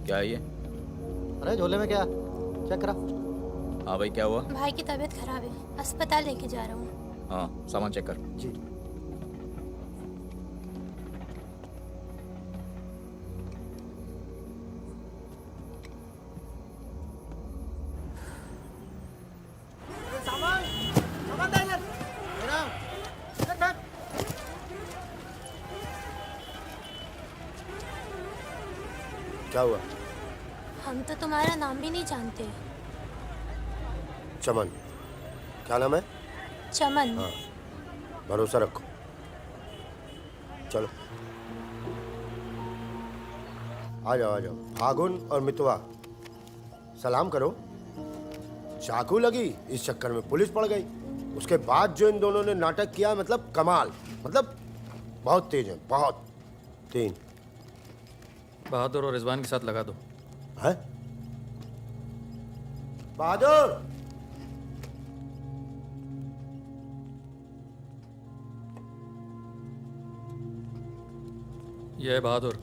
क्या है ये? अरे झोले में क्या? चेक करा। हाँ भाई, क्या हुआ? भाई की तबीयत खराब है, अस्पताल लेके जा रहा हूँ। हाँ, सामान चेक कर। जी। सामान सामान दे इधर। मेरा रख रख। क्या हुआ? हम तो तुम्हारा नाम भी नहीं जानते। चमन। क्या नाम है? चमन। हाँ, भरोसा रखो। चलो आ जाओ आ जाओ। फागुन और मितवा, सलाम करो। चाकू लगी, इस चक्कर में पुलिस पड़ गई। उसके बाद जो इन दोनों ने नाटक किया, मतलब कमाल, मतलब बहुत तेज है, बहुत। 3 बहादुर और रिजवान के साथ लगा दो। है? बहादुर! ये है बहादुर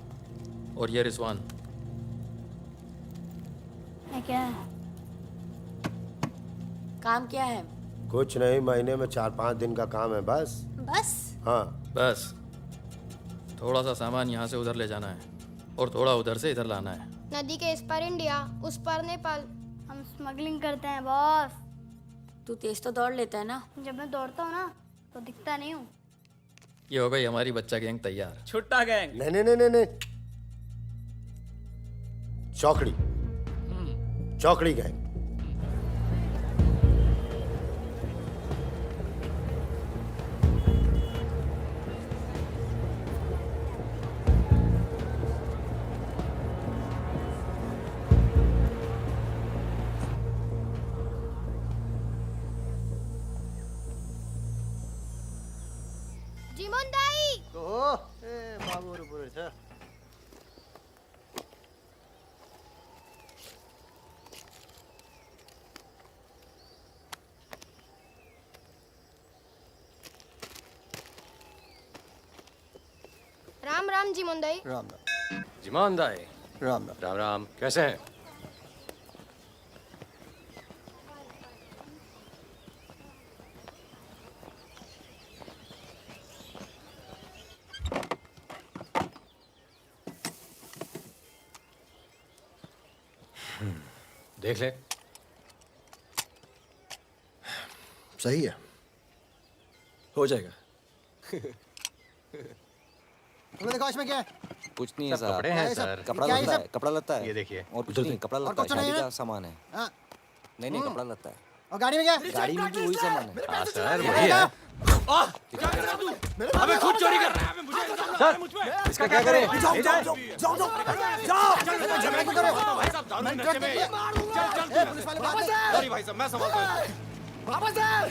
और ये रिजवान। है क्या? काम क्या है? कुछ नहीं, महीने में 4-5 दिन का काम है बस। बस? हाँ। बस थोड़ा सा सामान यहाँ से उधर ले जाना है और थोड़ा उधर से इधर लाना है। नदी के इस पार इंडिया, उस पार नेपाल। हम स्मगलिंग करते हैं बॉस। तू तेज तो दौड़ लेता है ना। जब मैं दौड़ता हूँ ना तो दिखता नहीं हूँ। ये हो गई हमारी बच्चा गैंग तैयार। छुट्टा गैंग। नहीं नहीं नहीं नहीं नहीं, चौकड़ी। चौकड़ी गैंग। जीमोन दाई। बाबू पूरे छ। राम राम जीमोन दाई। राम राम। जिमान दाई। राम राम। राम राम, कैसे हैं? देख ले। सही है, हो जाएगा। तुम्हें देखो इसमें क्या है? कुछ नहीं है सब सर। कपड़े क्या हैं है सब? सर। कपड़ा क्या है लत्ता सब? है, कपड़ा लत्ता है। ये देखिए। और कुछ उधर नहीं, कपड़ा और लत्ता है, कुछ नहीं शादी है? का सामान है। हाँ। नहीं नहीं, कपड़ा लत्ता है। और गाड़ी में क्या? गाड़ी में भी वही सामान है। हाँ सर, वही है। अबे खुद चोरी कर रहा है। सर, इसका क्या करें? जाओ जाओ जाओ जाओ जाओ जाओ। झगड़ा क्यों कर रहे हो? भाई साहब, दारू मैं नशे में। ट्रक ए, पुलिस वाले भाग गए। सॉरी भाई साहब, मैं संभालता हूँ। वापस आ।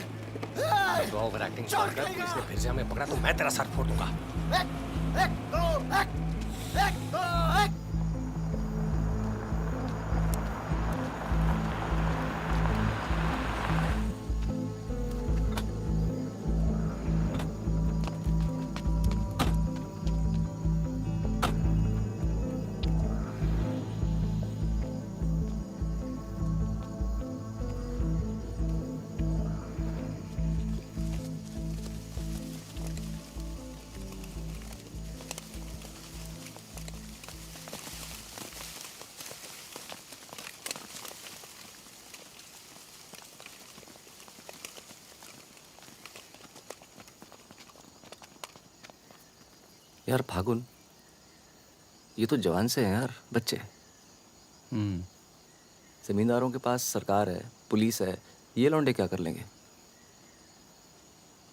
तो ओवर एक्टिंग छोड़ कर पुलिस ने फिर से हमें पकड़ा तो मैं तेरा सर फोड़ दूंगा। एक दो एक दो एक। यार फागुन, ये तो जवान से हैं यार, बच्चे। जमींदारों के पास सरकार है, पुलिस है, ये लौंडे क्या कर लेंगे?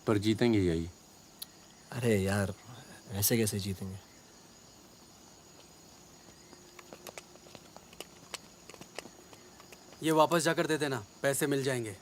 पर जीतेंगे यही। अरे यार, ऐसे कैसे जीतेंगे? ये वापस जाकर दे देना, पैसे मिल जाएंगे।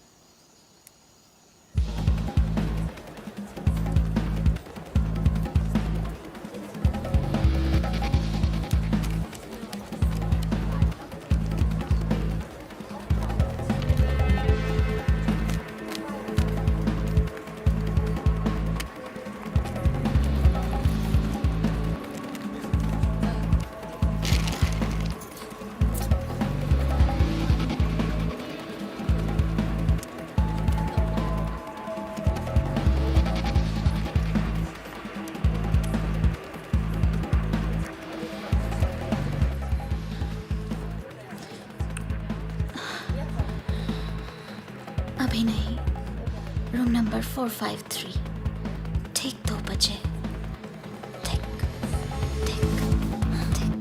अभी नहीं, रूम नंबर 453, ठीक 2 बजे। ठीक ठीक ठीक।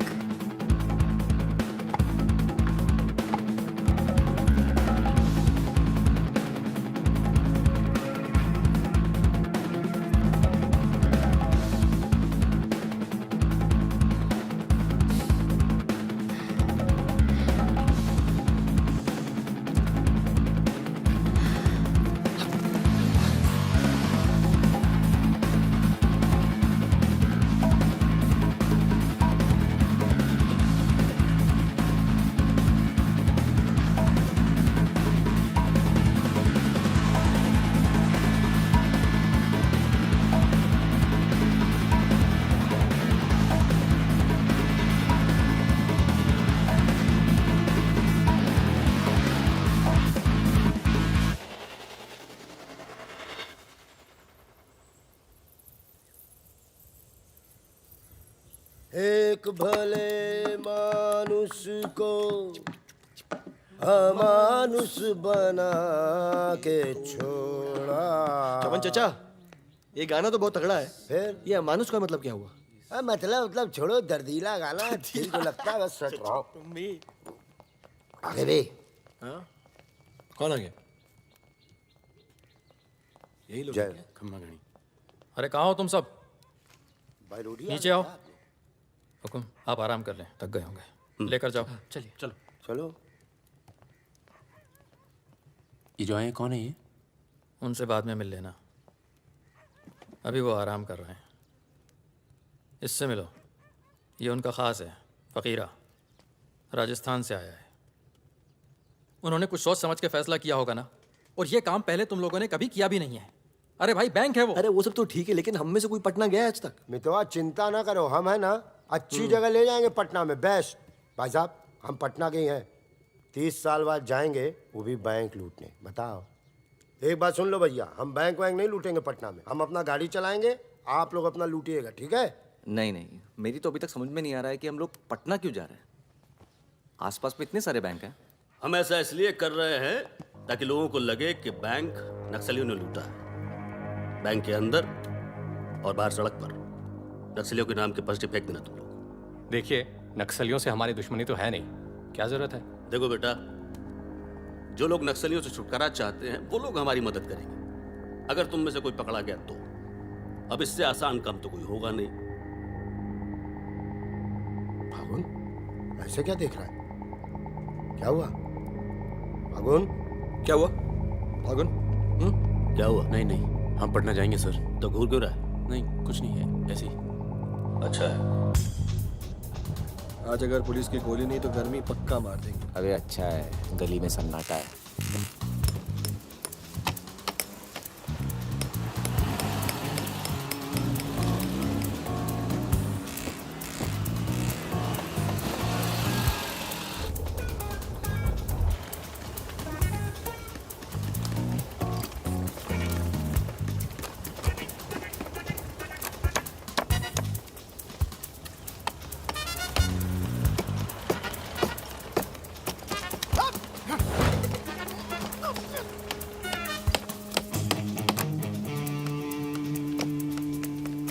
एक भले मानुष को अमानुष बना के छोड़ा। चमन चचा, ये गाना तो बहुत तगड़ा है। फिर ये अमानुष का मतलब क्या हुआ? मतलब छोड़ो, दर्दीला गाना दिल को लगता है बस सट रहो। आगे भी हाँ? कौन आ गया? यही लोग जय। खम्मा गणी। अरे कहाँ हो तुम सब? भाई रोटी नीचे आओ। हुकुम, आप आराम कर लें, थक गए होंगे। लेकर जाओ। चलिए चलो। चलो। ये जो आए कौन है ये? उनसे बाद में मिल लेना, अभी वो आराम कर रहे हैं। इससे मिलो, ये उनका ख़ास है, फ़कीरा, राजस्थान से आया है। उन्होंने कुछ सोच समझ के फैसला किया होगा ना, और ये काम पहले तुम लोगों ने कभी किया भी नहीं है। अरे भाई, बैंक है वो। अरे वो सब तो ठीक है, लेकिन हम में से कोई पटना गया है आज तक? मितवा चिंता ना करो, हम है ना अच्छी जगह ले जाएंगे पटना में, बेस्ट। भाई साहब, हम पटना के ही हैं, 30 साल बाद जाएंगे, वो भी बैंक लूटने। बताओ, एक बात सुन लो भैया, हम बैंक वैंक नहीं लूटेंगे पटना में, हम अपना गाड़ी चलाएंगे, आप लोग अपना लूटिएगा, ठीक है? नहीं नहीं, मेरी तो अभी तक समझ में नहीं आ रहा है कि हम लोग पटना क्यों जा रहे हैं। आसपास में इतने सारे बैंक हैं। हम ऐसा इसलिए कर रहे हैं ताकि लोगों को लगे कि बैंक नक्सलियों ने लूटा है। बैंक के अंदर और बाहर सड़क पर नक्सलियों के नाम के पर्चे फेंक देना तुम लोग। देखिए, नक्सलियों से हमारी दुश्मनी तो है नहीं, क्या जरूरत है? देखो बेटा, जो लोग नक्सलियों से छुटकारा चाहते हैं वो लोग हमारी मदद करेंगे। अगर तुम में से कोई पकड़ा गया तो अब इससे आसान काम तो कोई होगा नहीं। फागुन, ऐसे क्या देख रहा है? क्या हुआ फागुन? क्या हुआ फागुन? क्या हुआ? नहीं नहीं, हम पटना जाएंगे सर। तो घूर क्यों रहा है? नहीं, कुछ नहीं है, ऐसे ही। अच्छा है। आज अगर पुलिस की गोली नहीं तो गर्मी पक्का मार देंगे। अरे अच्छा है, गली में सन्नाटा है।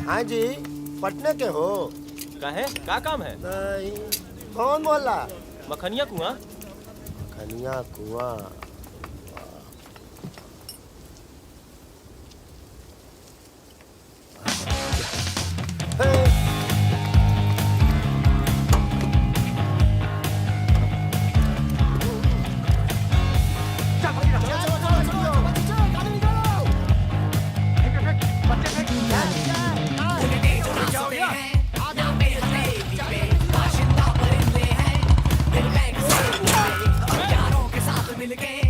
हाँ जी, पटना के हो? का है? का काम है? नहीं। कौन बोला? मखनिया कुआं। खनिया कुआं। मिल गए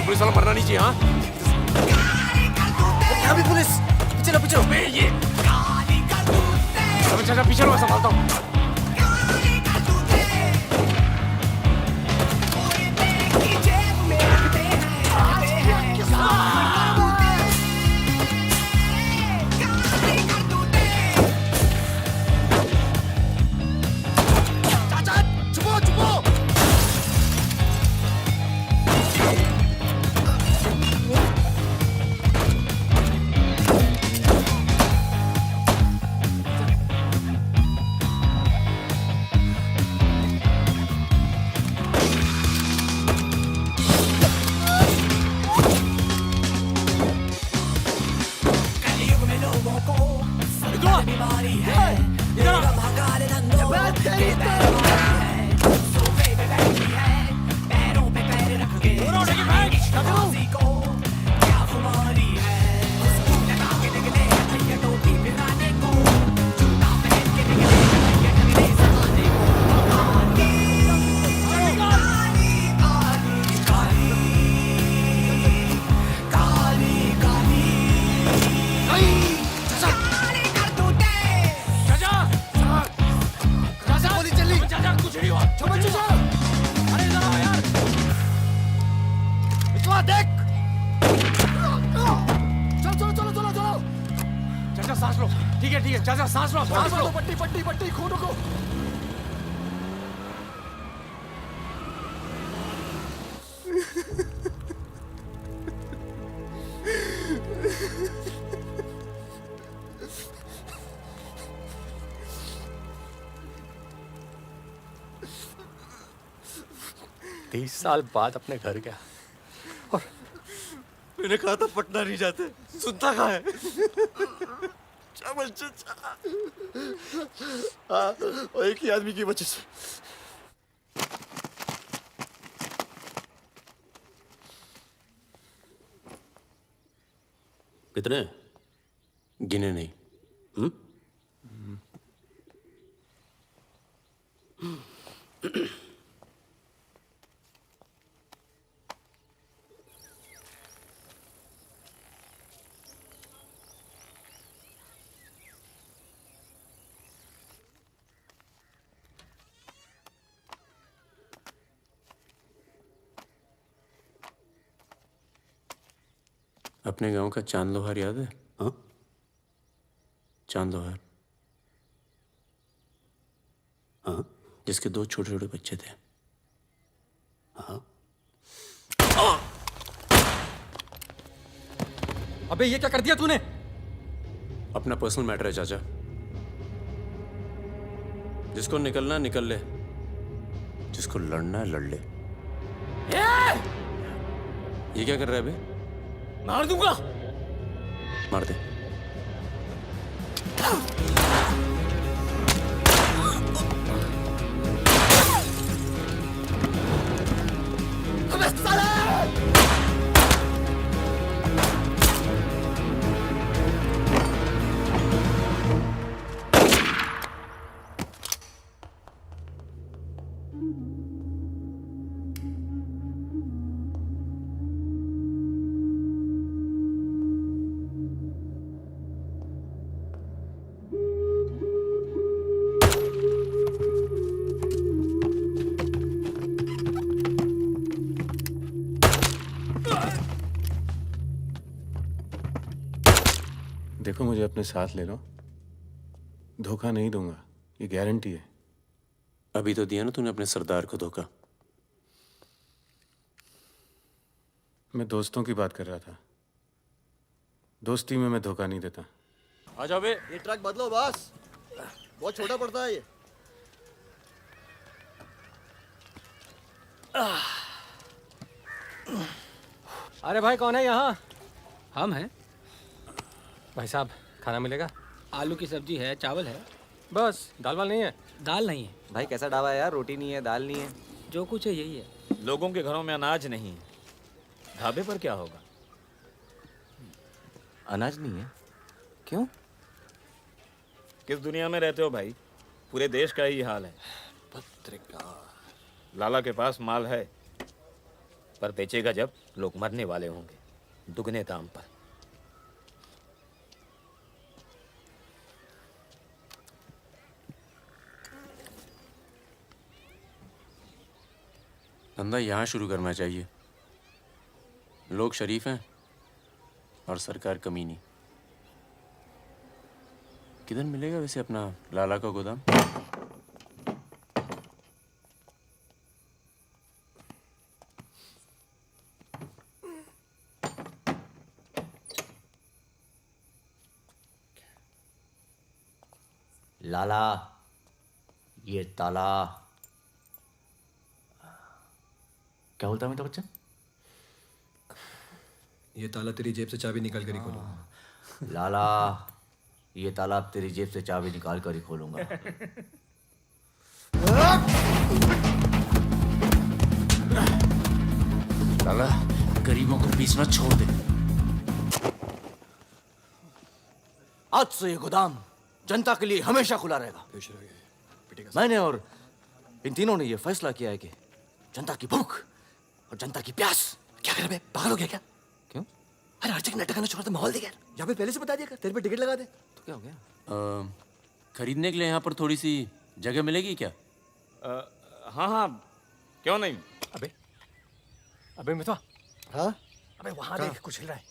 तो पुलिस वाला मरना नहीं चाहिए। हाँ अभी पुलिस पीछे लो, पीछे लो। ये अबे चाचा पीछे लो, मैं संभालता हूँ। चाचा सांस लो। ठीक है चाचा सांस लो, सांस लो। पट्टी पट्टी पट्टी, खून को। तीस साल बाद अपने घर गया और मैंने कहा था पटना नहीं जाते, सुनता कहाँ है? चावल चाचा, और एक ही आदमी की वजह से। कितने? गिने नहीं। अपने गांव का चांद लोहार याद है? हाँ? चांद लोहार, हाँ? जिसके दो छोटे छोटे बच्चे थे। हाँ? अबे ये क्या कर दिया तूने? अपना पर्सनल मैटर है चाचा, जिसको निकलना निकल ले, जिसको लड़ना है लड़ ले। ये क्या कर रहा है बे? मार दूंगा। मार दे। देखो मुझे अपने साथ ले लो, धोखा नहीं दूंगा, ये गारंटी है। अभी तो दिया ना तूने अपने सरदार को धोखा। मैं दोस्तों की बात कर रहा था, दोस्ती में मैं धोखा नहीं देता। आ जाओ बे। ये ट्रक बदलो बस, बहुत छोटा पड़ता है ये। अरे भाई कौन है यहाँ? हम हैं। भाई साहब खाना मिलेगा? आलू की सब्जी है, चावल है, बस दाल वाल नहीं है? दाल नहीं है। भाई कैसा ढाबा है यार, रोटी नहीं है, दाल नहीं है। जो कुछ है यही है। लोगों के घरों में अनाज नहीं है, ढाबे पर क्या होगा? अनाज नहीं है? क्यों? किस दुनिया में रहते हो भाई? पूरे देश का ही हाल है। पत्रकार लाला के पास माल है, पर बेचेगा जब? लोग मरने वाले होंगे दुगने दाम पर। धंधा यहाँ शुरू करना चाहिए। लोग शरीफ हैं और सरकार कमीनी। किधर मिलेगा वैसे अपना लाला का गोदाम? लाला, ये ताला। क्या बोलता है मेरा बच्चा? ये ताला तेरी जेब से चाबी निकाल कर ही खोलूंगा। लाला, ये ताला अब तेरी जेब से चाबी निकाल कर ही खोलूंगा। लाला, गरीबों को बीच में छोड़ दे। आज से ये गोदाम जनता के लिए हमेशा खुला रहेगा। मैंने और इन तीनों ने ये फैसला किया है कि जनता की भूख और जनता की प्यास। क्या कर रहे पागल हो गया क्या? क्यों? अरे हर जगह नाटक करना छोड़ा तो माहौल दे यार। यहाँ पे पहले से बता दिया कर, तेरे पे टिकट लगा दे तो क्या हो गया? खरीदने के लिए यहाँ पर थोड़ी सी जगह मिलेगी क्या? हाँ हाँ, क्यों नहीं। अबे अबे मितवा, हाँ अबे वहां देख कुछ हिल रहा है।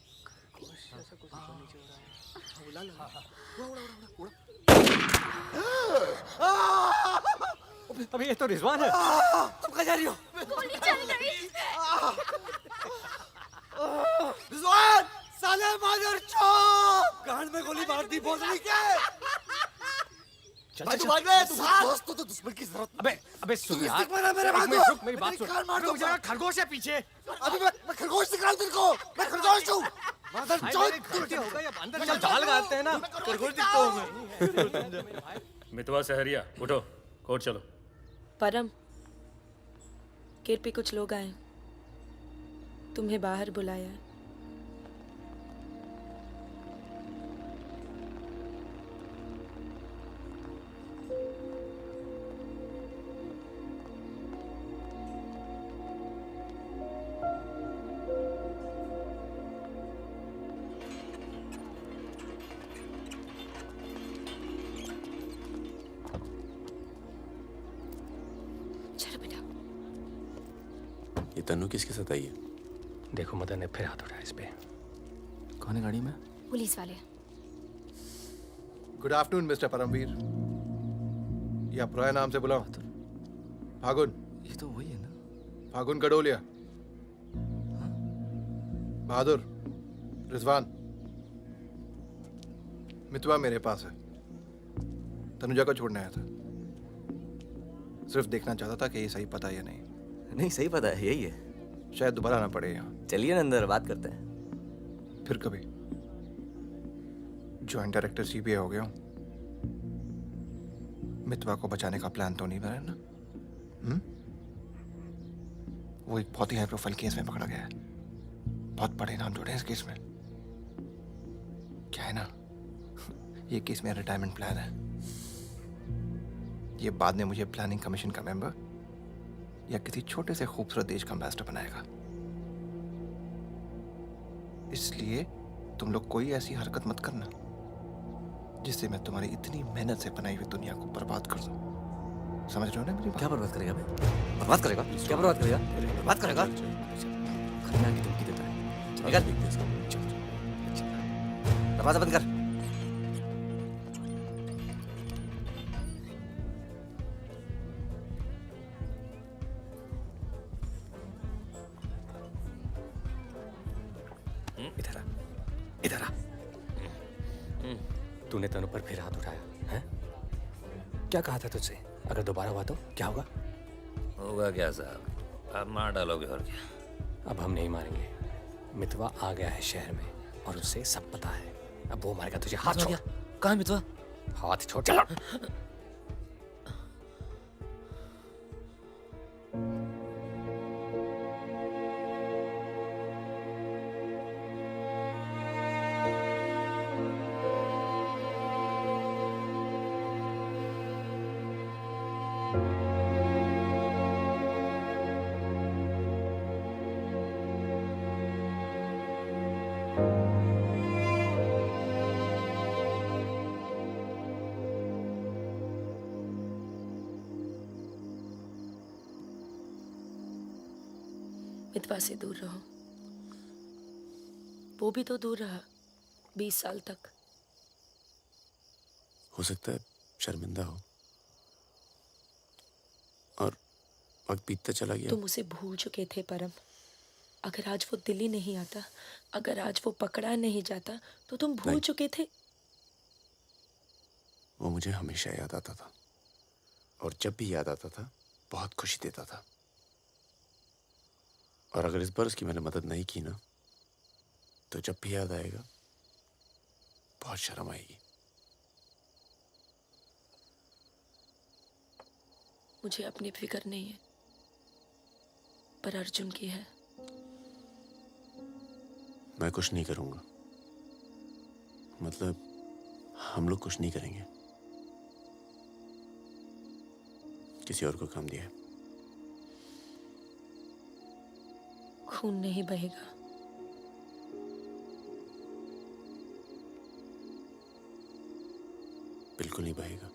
अबे ये तो रिजवान है। तुम कहाँ जा रही हो? गोली चल गई। रिजवान, साले मादर चौक! गांड में गोली मार दी, बोल रही क्या? भाई तू भाग ले, तू दोस्त तो दुश्मन की जरूरत। अबे सुन यार, मेरे बात रुक, मेरी बात सुन। मुझे लगा खरगोश है पीछे। अभी मैं खरगोश दिखा तेरे को। मैं खरगोश हूँ। मादर चौक! गलती हो गई, अब अंदर चल, जाल लगाते हैं ना। खरगोश दिखता हूँ मैं। मितवा सहरिया, उठो, कोर्ट चलो। परम, गेट पे कुछ लोग आए, तुम्हें बाहर बुलाया है। ये तन्नू किसके साथ आई है? देखो मदन ने फिर हाथ उठाया इस पे। कौन है गाड़ी में? पुलिस वाले। Good afternoon mister Paramveer. या प्रोया नाम से बुलाओ। फागुन। ये तो वही है ना। फागुन गडोलिया। बहादुर, रिजवान। मितवा मेरे पास है। तनुजा को छोड़ने आया था। सिर्फ देखना चाहता था कि ये सही पता है या नहीं। नहीं, सही पता है, यही है। शायद दोबारा ना पड़े यहाँ। चलिए ना अंदर बात करते हैं। फिर कभी। जॉइंट डायरेक्टर सीबीआई हो गया हूँ। मितवा को बचाने का प्लान तो नहीं बना ना? वो एक बहुत ही हाई प्रोफाइल केस में पकड़ा गया है। बहुत बड़े नाम जुड़े हैं इस केस में। क्या है ना, ये केस मेरा रिटायरमेंट प्लान है। ये बाद में मुझे प्लानिंग कमीशन का मेंबर या किसी छोटे से खूबसूरत देश का एम्बेसडर बनाएगा। इसलिए तुम लोग कोई ऐसी हरकत मत करना जिससे मैं तुम्हारी इतनी मेहनत से बनाई हुई दुनिया को बर्बाद कर दूं। समझ रहे हो ना मेरी बात? क्या बर्बाद करेगा बे? बर्बाद करेगा? क्या बर्बाद करेगा? बर्बाद करेगा? खन्ना की धमकी देता है। निकल। दरवाजा बंद कर। इधर आ, इधर आ। तूने तनु पर फिर हाथ उठाया है? क्या कहा था तुझसे? अगर दोबारा हुआ तो क्या होगा? होगा क्या साहब, आप मार डालोगे और क्या? अब हम नहीं मारेंगे। मितवा आ गया है शहर में और उसे सब पता है। अब वो मारेगा तुझे। हाथ छोड़। कहाँ है मितवा? हाथ छोड़। चलो। मितवा से दूर रहो। वो भी तो दूर रहा 20 साल तक। हो सकता है शर्मिंदा हो और वक्त बीतता चला गया। तुम उसे भूल चुके थे परम। अगर आज वो दिल्ली नहीं आता, अगर आज वो पकड़ा नहीं जाता, तो तुम भूल चुके थे। वो मुझे हमेशा याद आता था और जब भी याद आता था बहुत खुशी देता था। और अगर इस बार उसकी मैंने मदद नहीं की ना, तो जब भी याद आएगा बहुत शर्म आएगी। मुझे अपनी फिक्र नहीं है, पर अर्जुन की है। मैं कुछ नहीं करूंगा, मतलब हम लोग कुछ नहीं करेंगे। किसी और को काम दिया है। खून नहीं बहेगा। बिल्कुल नहीं बहेगा।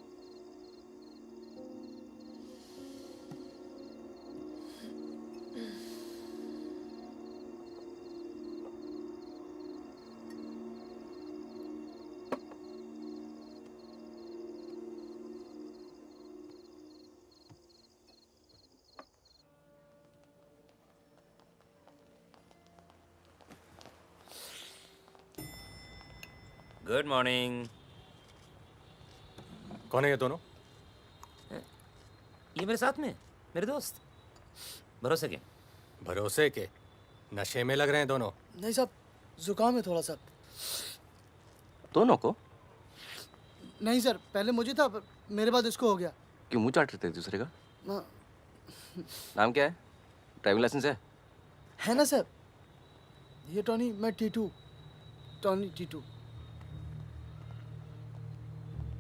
Good morning. कौन है ये दोनों? ये मेरे साथ में मेरे दोस्त। भरोसे के। भरोसे के? नशे में लग रहे हैं दोनों। नहीं साहब, जुकाम है थोड़ा सा। दोनों को? नहीं सर, पहले मुझे था, पर मेरे बाद इसको हो गया। क्यों मुंह चाट रहे थे एक दूसरे का? हाँ। नाम क्या है? ड्राइविंग लाइसेंस है ना सर? ये टॉनी, मैं टीटू। टॉनी टीटू।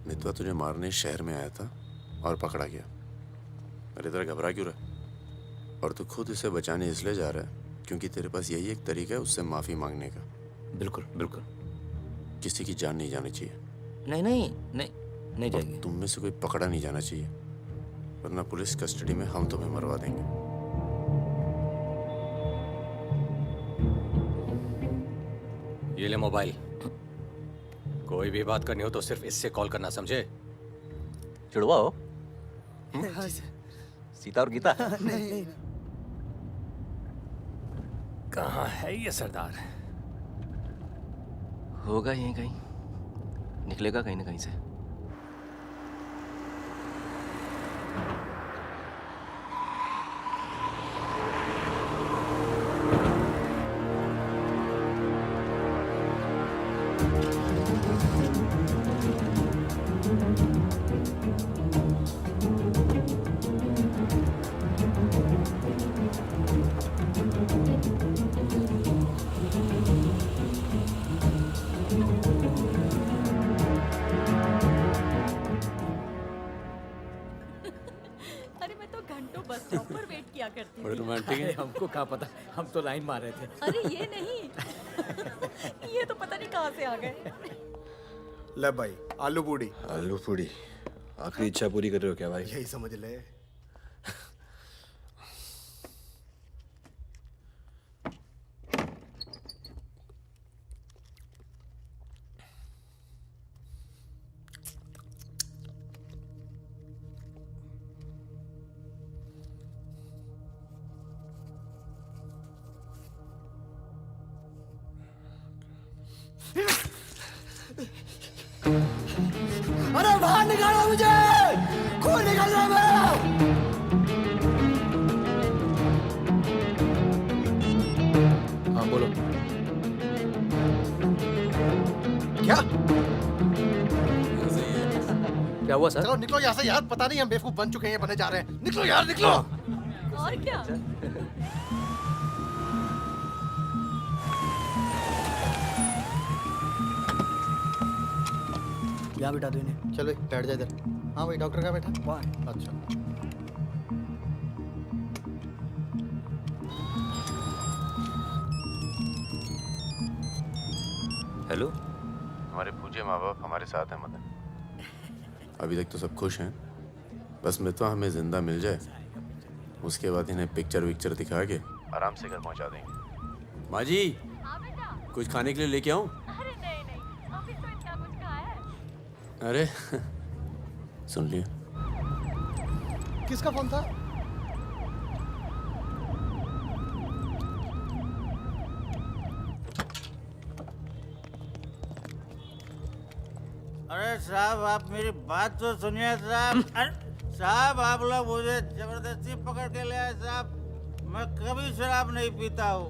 मितवा तुझे मारने शहर में आया था और पकड़ा गया। अरे तेरा घबरा क्यों रहा? और तू खुद इसे बचाने इसलिए जा रहा है क्योंकि तेरे पास यही एक तरीका है उससे माफी मांगने का। बिल्कुल बिल्कुल। किसी की जान नहीं जानी चाहिए। नहीं नहीं नहीं नहीं जाएगी। तुम में से कोई पकड़ा नहीं जाना चाहिए, वरना पुलिस कस्टडी में हम तुम्हें मरवा देंगे। ये ले मोबाइल। कोई भी बात करनी हो तो सिर्फ इससे कॉल करना, समझे? जुड़वा हो? हाँ सर। सीता और गीता? नहीं। कहाँ है ये सरदार? होगा यहीं कहीं, निकलेगा कहीं ना कहीं से। अरे मैं तो घंटों बस स्टॉप पर वेट किया करती बड़े थी। रोमांटिक है। हमको क्या पता, हम तो लाइन मार रहे थे। अरे ये नहीं ये तो पता नहीं कहाँ से आ गए। ले भाई, आलू पूड़ी। आलू पूड़ी? आखिरी इच्छा पूरी कर रहे हो क्या भाई? यही समझ ले। अरे बाहर निकालो मुझे, खून निकल रहा है मेरा। हाँ बोलो। क्या? क्या हुआ सर? चलो निकलो यहाँ से यार, पता नहीं हम बेवकूफ बन चुके हैं, बने जा रहे हैं। निकलो यार, निकलो। और क्या? यहाँ बिठा दो इन्हें। चलो बैठ जा इधर। हाँ भाई, डॉक्टर का बैठा? वहाँ। अच्छा। हेलो। हमारे पूज्य माँ बाप हमारे साथ हैं मदन। अभी तक तो सब खुश हैं, बस मितवा हमें जिंदा मिल जाए, उसके बाद इन्हें पिक्चर विक्चर दिखा के आराम से घर पहुंचा देंगे। माँ जी, कुछ खाने के लिए लेके आऊं? अरे नहीं अभी तो इतना कुछ खाया है। अरे सुन लिया। किसका फोन था? अरे साहब, आप मेरी बात तो सुनिए साहब। अरे साहब, आप लोग मुझे जबरदस्ती पकड़ के ले आए साहब। मैं कभी शराब नहीं पीता हूँ।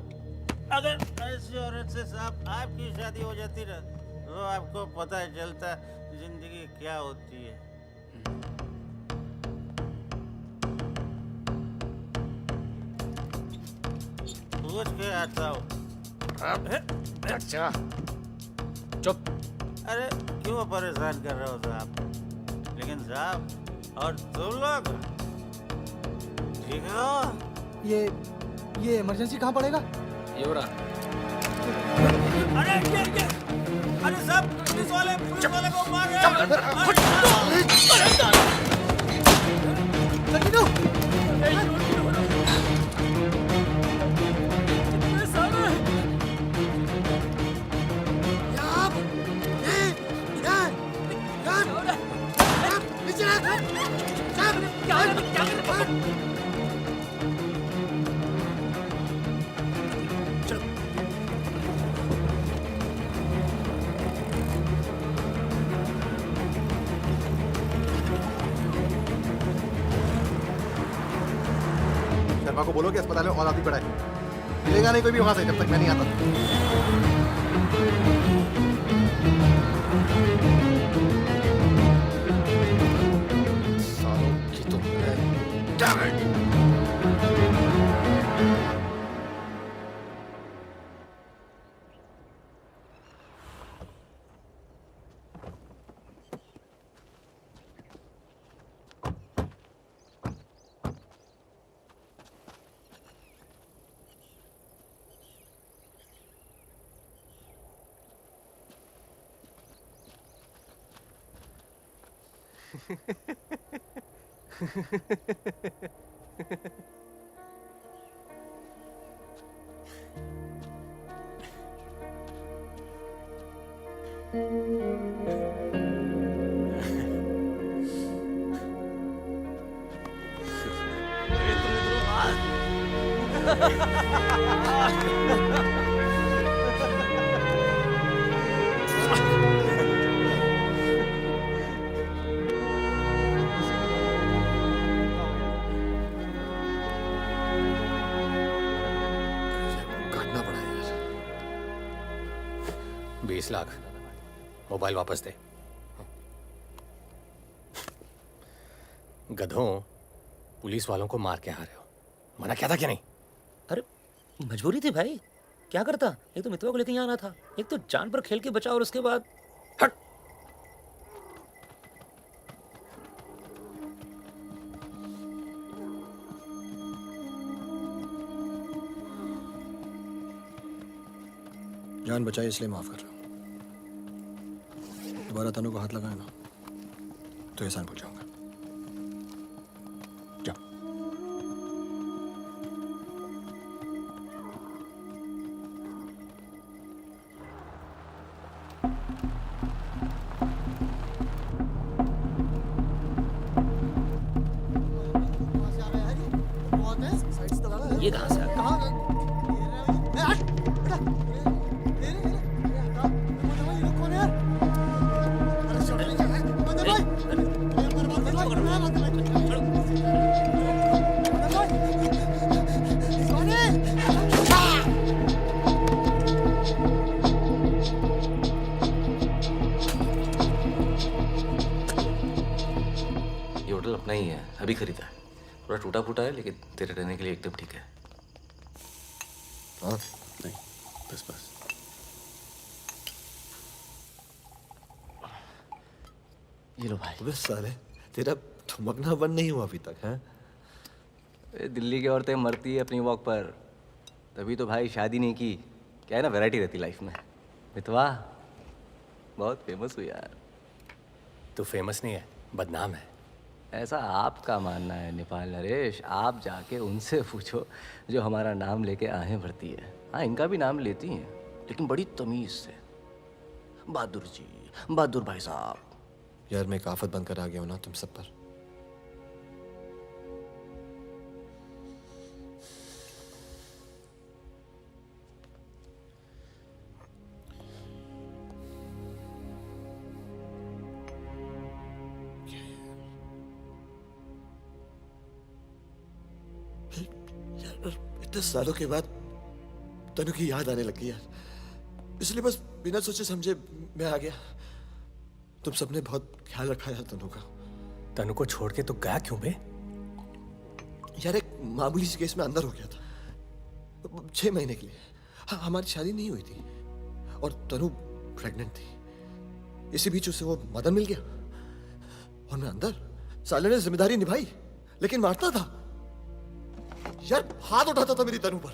अगर ऐसी औरत से साहब आपकी शादी हो जाती ना, तो आपको पता चलता जिंदगी क्या होती है। पूछ के आता हूँ। अच्छा चुप। अरे क्यों परेशान कर रहे हो साहब? लेकिन साहब, और तुम लोग ठीक हो? ये इमरजेंसी कहाँ पड़ेगा? ये हो रहा। अरे साहब, पुलिस वाले को मार रहे शर्मा को बोलो कि अस्पताल में और आदमी पड़ा है। मिलेगा नहीं कोई भी वहां से जब तक मैं नहीं आता। सालों की तो Damn it! काटना पड़ा यार। 20 लाख मोबाइल वापस दे। गधों, पुलिस वालों को मार के आ रहे हो, मना क्या था कि नहीं? अरे मजबूरी थी भाई, क्या करता। एक तो मितवा को लेके यहाँ आना था, एक तो जान पर खेल के बचा, और उसके बाद हट। जान बचाई इसलिए माफ कर रहा हूँ। दोबारा तनु को हाथ लगाए ना तो एहसान भूल जाऊंगा। जाओ। ये कहाँ से आ गया? ये होटल अपना ही है, अभी खरीदा है। थोड़ा टूटा फूटा है लेकिन तेरे रहने के लिए एकदम ठीक है। हाँ नहीं, बस ये लो भाई। अबे साले, तेरा थमकना बंद नहीं हुआ अभी तक है? दिल्ली की औरतें मरती है अपनी वॉक पर, तभी तो भाई शादी नहीं की। क्या है ना, वैरायटी रहती लाइफ में। मितवा बहुत फेमस हुई यार। तू फेमस नहीं है, बदनाम है। ऐसा आपका मानना है नेपाल नरेश। आप जाके उनसे पूछो जो हमारा नाम लेके आहें भरती है। हाँ, इनका भी नाम लेती हैं, लेकिन बड़ी तमीज से। बहादुर जी, बहादुर भाई साहब। यार मैं एक आफत बनकर आ गया हूं ना तुम सब पर। इतने सालों के बाद तनु की याद आने लगी यार, इसलिए बस बिना सोचे समझे मैं आ गया। तुम सबने बहुत ख्याल रखा यार तनु का। तनु को छोड़ के तो गया क्यों बे? यार एक मामूली सी केस में अंदर हो गया था 6 महीने के लिए। हाँ, हमारी शादी नहीं हुई थी और तनु प्रेग्नेंट थी। इसी बीच उसे वो मदन मिल गया और मैं अंदर। साले ने जिम्मेदारी निभाई लेकिन मारता था यार, हाथ उठाता था मेरी तनु पर।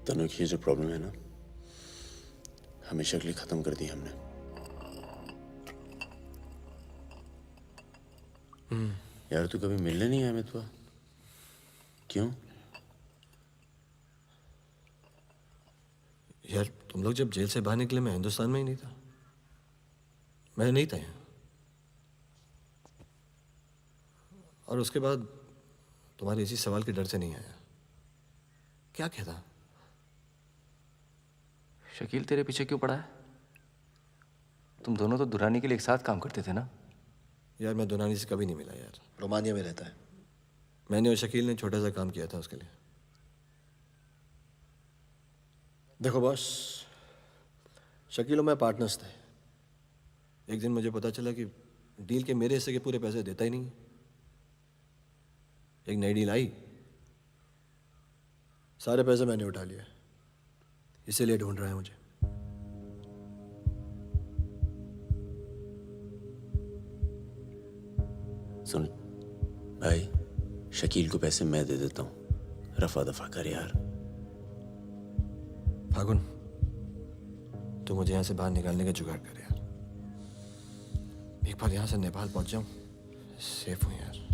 तनु की जो प्रॉब्लम है ना, हमेशा के लिए खत्म कर दी हमने। यार तू कभी मिलने नहीं आया मितवा? क्यों? यार तुम लोग जब जेल से बाहर निकले मैं हिंदुस्तान में ही नहीं था। मैं नहीं था यहाँ। और उसके बाद तुम्हारे इसी सवाल के डर से नहीं आया। क्या कहता? शकील तेरे पीछे क्यों पड़ा है? तुम दोनों तो दुरानी के लिए एक साथ काम करते थे ना? यार मैं दुरानी से कभी नहीं मिला यार, रोमानिया में रहता है। मैंने और शकील ने छोटा सा काम किया था उसके लिए। देखो बॉस, शकील और मैं पार्टनर्स थे। एक दिन मुझे पता चला कि डील के मेरे हिस्से के पूरे पैसे देता ही नहीं। एक नई डील आई, सारे पैसे मैंने उठा लिए, इसीलिए ढूंढ रहा है मुझे। सुन भाई, शकील को पैसे मैं दे देता हूँ, रफा दफा कर यार। फागुन, तू मुझे यहाँ से बाहर निकालने का जुगाड़ कर यार। एक बार यहाँ से नेपाल पहुंच जाऊं, सेफ हूँ यार।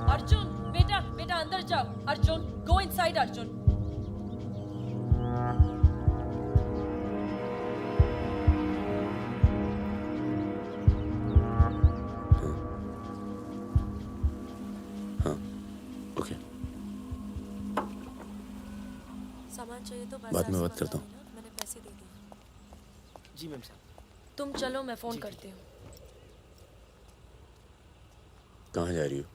अर्जुन, बेटा बेटा अंदर जाओ। Arjun, go inside Arjun. सामान चाहिए तो बाद में बात करता हूँ। मैंने पैसे दे दिए। जी मैम साहब। तुम चलो, मैं फोन करती हूँ। कहाँ जा रही हो?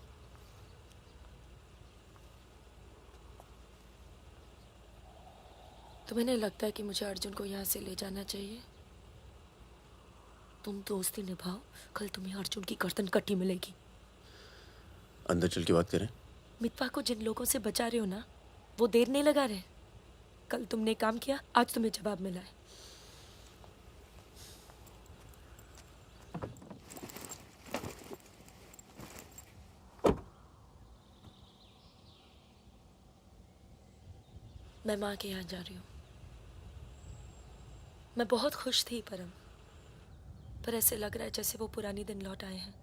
तुम्हें नहीं लगता है कि मुझे अर्जुन को यहाँ से ले जाना चाहिए? तुम दोस्ती निभाओ, कल तुम्हें अर्जुन की गर्दन कटी मिलेगी। अंदर चल के बात करें। मितवा को जिन लोगों से बचा रहे हो ना, वो देर नहीं लगा रहे। कल तुमने काम किया, आज तुम्हें जवाब मिला है। मैं माँ के यहाँ जा रही हूँ। मैं बहुत खुश थी परम, पर ऐसे लग रहा है जैसे वो पुरानी दिन लौट आए हैं।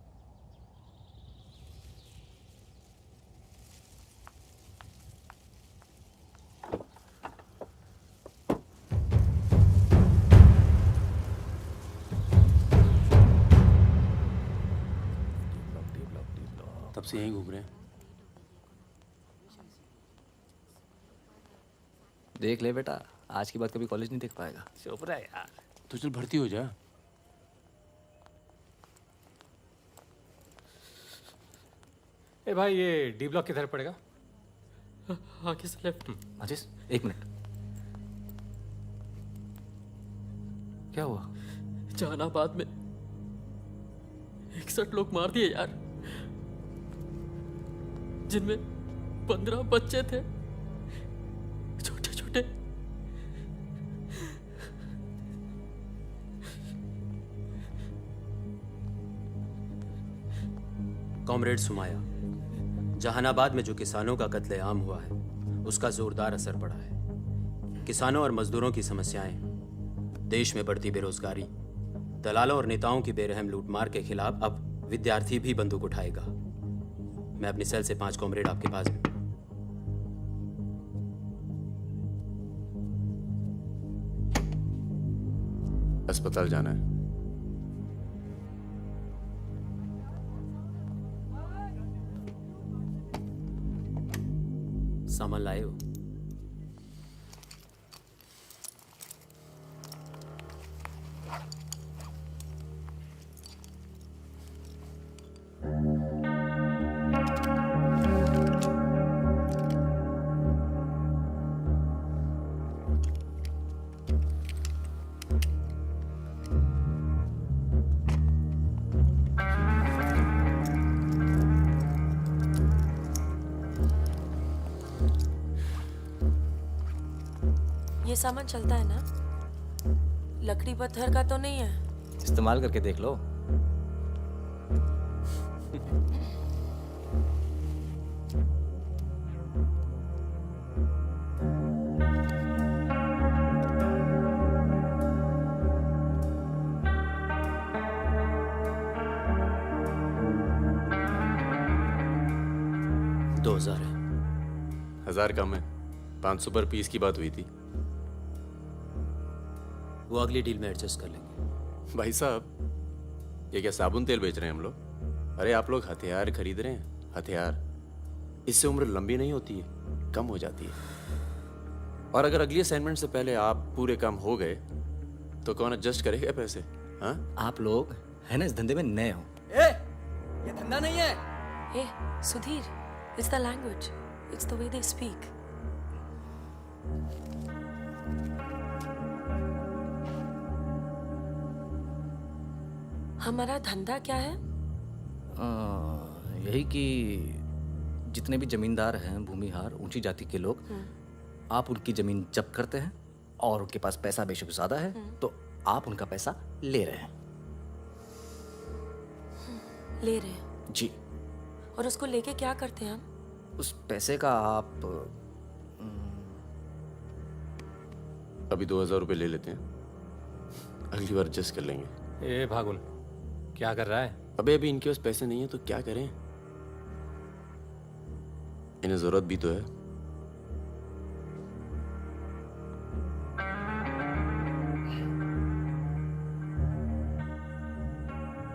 तब से यहीं घूम रहे हैं। देख ले बेटा, आज के बाद कभी कॉलेज नहीं देख पाएगा। चुप रहा यार। तो चल भर्ती हो जा। ए भाई, ये डी ब्लॉक किधर पड़ेगा? आगे से लेफ्ट। आजिस, एक मिनट। क्या हुआ? जहानाबाद में 61 लोग मार दिए यार, जिनमें 15 बच्चे थे, छोटे छोटे। कॉमरेड सुमाया, जहानाबाद में जो किसानों का कत्लेआम हुआ है उसका जोरदार असर पड़ा है। किसानों और मजदूरों की समस्याएं, देश में बढ़ती बेरोजगारी, दलालों और नेताओं की बेरहम लूटमार के खिलाफ अब विद्यार्थी भी बंदूक उठाएगा। मैं अपनी सेल से 5 कॉमरेड आपके पास भी। अस्पताल जाना है। सामान लाए हो? ये सामान चलता है ना? लकड़ी पत्थर का तो नहीं है? इस्तेमाल करके देख लो। दो 2000 है। 1000 कम है, 500 पर पीस की बात हुई थी। वो अगली डील में एडजस्ट कर लेंगे। भाई साहब, ये क्या साबुन तेल बेच रहे हैं हम लोग? अरे आप लोग हथियार खरीद रहे हैं, हथियार। इससे उम्र लंबी नहीं होती है, कम हो जाती है। और अगर अगली असाइनमेंट से पहले आप पूरे काम हो गए तो कौन एडजस्ट करेगा पैसे? हाँ, आप लोग है ना इस धंधे में नए हो। ये धंधा नहीं है। Hey, Sudhir, it's the language. It's the way they speak. हमारा धंधा क्या है? यही कि जितने भी जमींदार हैं, भूमिहार, ऊंची जाति के लोग, आप उनकी जमीन जब्त करते हैं और उनके पास पैसा बेशक ज्यादा है तो आप उनका पैसा ले रहे हैं। ले रहे हैं? जी। और उसको लेके क्या करते हैं हम? उस पैसे का आप अभी 2000 रुपये ले लेते हैं, अगली बार एडजस्ट कर लेंगे। ए भागुन, क्या कर रहा है? अभी इनके पास पैसे नहीं है तो क्या करें? इन्हें जरूरत भी तो है।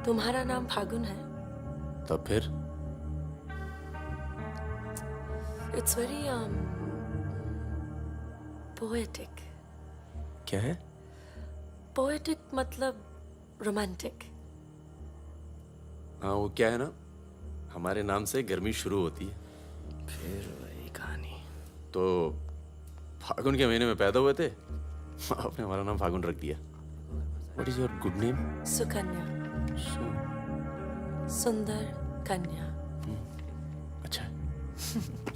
तुम्हारा नाम फागुन है? तब फिर It's very poetic. क्या है? Poetic मतलब romantic. हाँ, वो क्या है ना, हमारे नाम से गर्मी शुरू होती है। फिर वही कहानी। तो फागुन के महीने में पैदा हुए थे, आपने हमारा नाम फागुन रख दिया। What is your good name? Sukanya. सुंदर कन्या। अच्छा।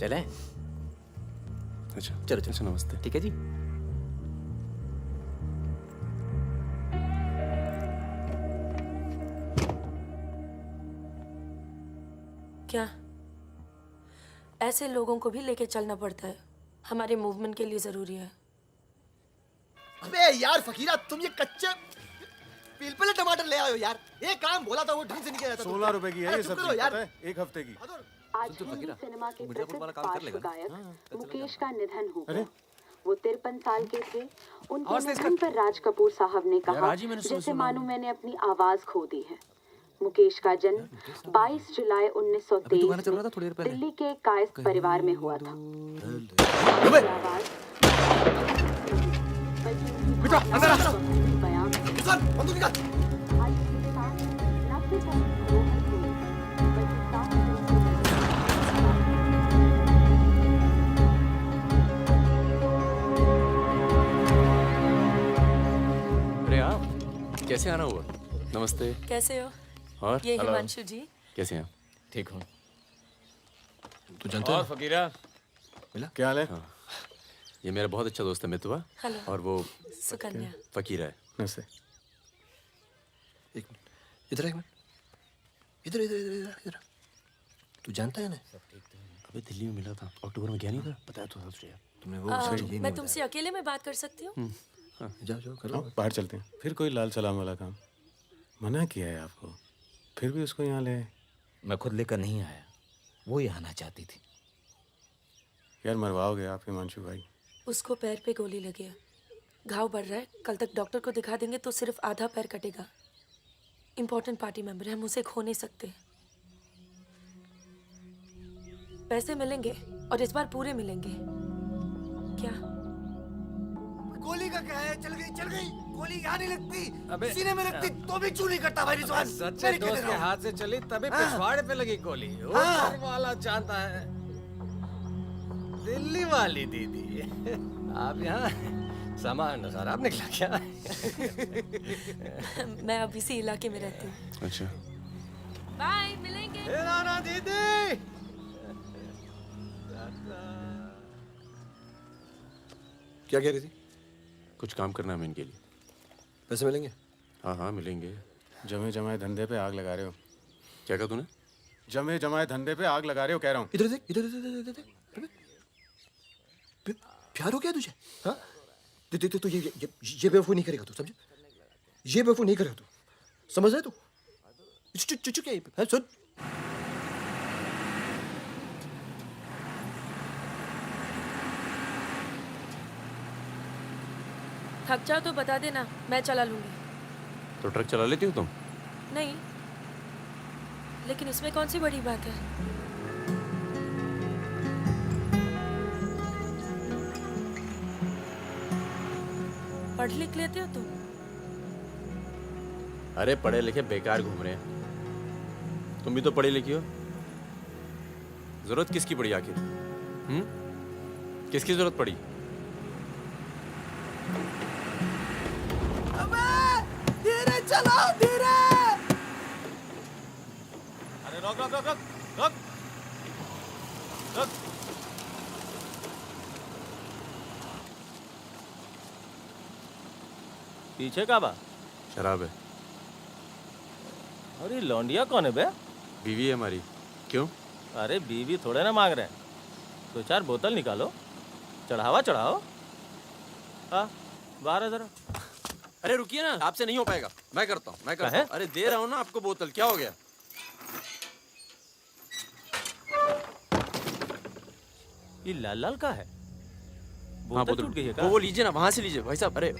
चलें? अच्छा चलो अच्छा, नमस्ते। ठीक है जी। क्या ऐसे लोगों को भी लेके चलना पड़ता है? हमारे मूवमेंट के लिए जरूरी है। अबे यार फकीरा, तुम ये कच्चे पिलपिले टमाटर ले आयो यार। ये काम बोला था वो ढंग से नहीं किया जाता। 16 रुपए की है ये सब्जी, पता है? एक हफ्ते की। आज हिंदी सिनेमा के प्रसिद्ध पार्श्व गायक मुकेश का निधन हो गया। वो 53 साल के थे। उनके निधन पर राज कपूर साहब ने कहा, जैसे मानो मैंने अपनी आवाज खो दी है। मुकेश का जन्म 22 जुलाई 1923 में दिल्ली के कायस्थ परिवार में हुआ था। अरे आप कैसे आना हुआ? नमस्ते। कैसे हो? और ये हिमांशु जी। कैसे हैं? ठीक हूँ। तू जानता है? और फकीरा, मिला? क्या हाल है? हाँ। ये मेरा बहुत अच्छा दोस्त है मितवा। हेलो। और वो सुकन्या। फकीर है। नमस्ते। एक मिनट, इधर एक मिनट, इधर इधर इधर इधर। तू जानता है ना? अबे दिल्ली में मिला था, अक्टूबर में गया नहीं था, बताया तो था तुझे। तुमने वो ये नहीं मैं तुमसे अकेले में बात कर सकती हूँ? जाओ जाओ करो। बाहर चलते हैं। फिर कोई लाल सलाम वाला काम। मना किया है आपको, फिर भी उसको यहाँ ले आए। मैं खुद लेकर नहीं आया, वो ही आना चाहती थी। यार मरवाओगे आप हिमांशु भाई। उसको पैर पे गोली लगी है, घाव बढ़ रहा है। कल तक डॉक्टर को दिखा देंगे तो सिर्फ आधा पैर कटेगा। इम्पोर्टेंट पार्टी मेंबर है, हम उसे खो नहीं सकते। पैसे मिलेंगे और इस बार पूरे मिलेंगे। क्या गोली का क्या है? चल गई गोली यहाँ नहीं लगती, सीने में लगती तो भी चू नहीं करता भाई रिजवान। सच्चे दोस्त के हाथ से चली तभी पिछवाड़े पे लगी गोली। ऊपर वाला जानता है। दिल्ली वाली दीदी, आप यहाँ सामान खराब निकला क्या? मैं अब इसी इलाके में रहती हूँ। अच्छा, बाय, मिलेंगे। राना दीदी। क्या कह रही थी? कुछ काम करना है इनके लिए। पैसे मिलेंगे? हाँ मिलेंगे। जमे जमाए धंधे पे आग लगा रहे हो। क्या कहा तूने? जमे जमाए धंधे पे आग लगा रहे हो कह रहा हूँ। इधर देख, इधर देख। प्यार हो गया तुझे? हाँ? तो ये बेवकूफ़ नहीं करेगा तू, समझे? ये बेवकूफ़ नहीं करेगा तू, समझ रहा है तू? चुप क्या है? सुन, थक जाओ तो बता देना, मैं चला लूंगी। तो ट्रक चला लेती हो तुम? नहीं, लेकिन इसमें कौन सी बड़ी बात है? पढ़ लिख लेते हो तुम? अरे पढ़े लिखे बेकार घूम रहे हैं। तुम भी तो पढ़ी लिखी हो। जरूरत किसकी पड़ी आखिर? किसकी जरूरत पड़ी? धीरे चलाओ, धीरे। अरे रोक रोक रोक रोक रोक। पीछे का बा? शराब है। अरे लौंडिया कौन है बे? बीवी है हमारी। क्यों? अरे बीवी थोड़े ना मांग रहे हैं, 2-4 बोतल निकालो, चढ़ावा चढ़ाओ। हाँ, बाहर है जरा। अरे रुकिए ना, आपसे नहीं हो पाएगा। मैं करता हूँ। अरे दे रहा हूँ ना आपको बोतल, क्या हो गया? ये लाल लाल का है? हाँ, बोतल टूट गई है क्या? वो लीजिए ना, वहां से लीजिए भाई साहब। अरे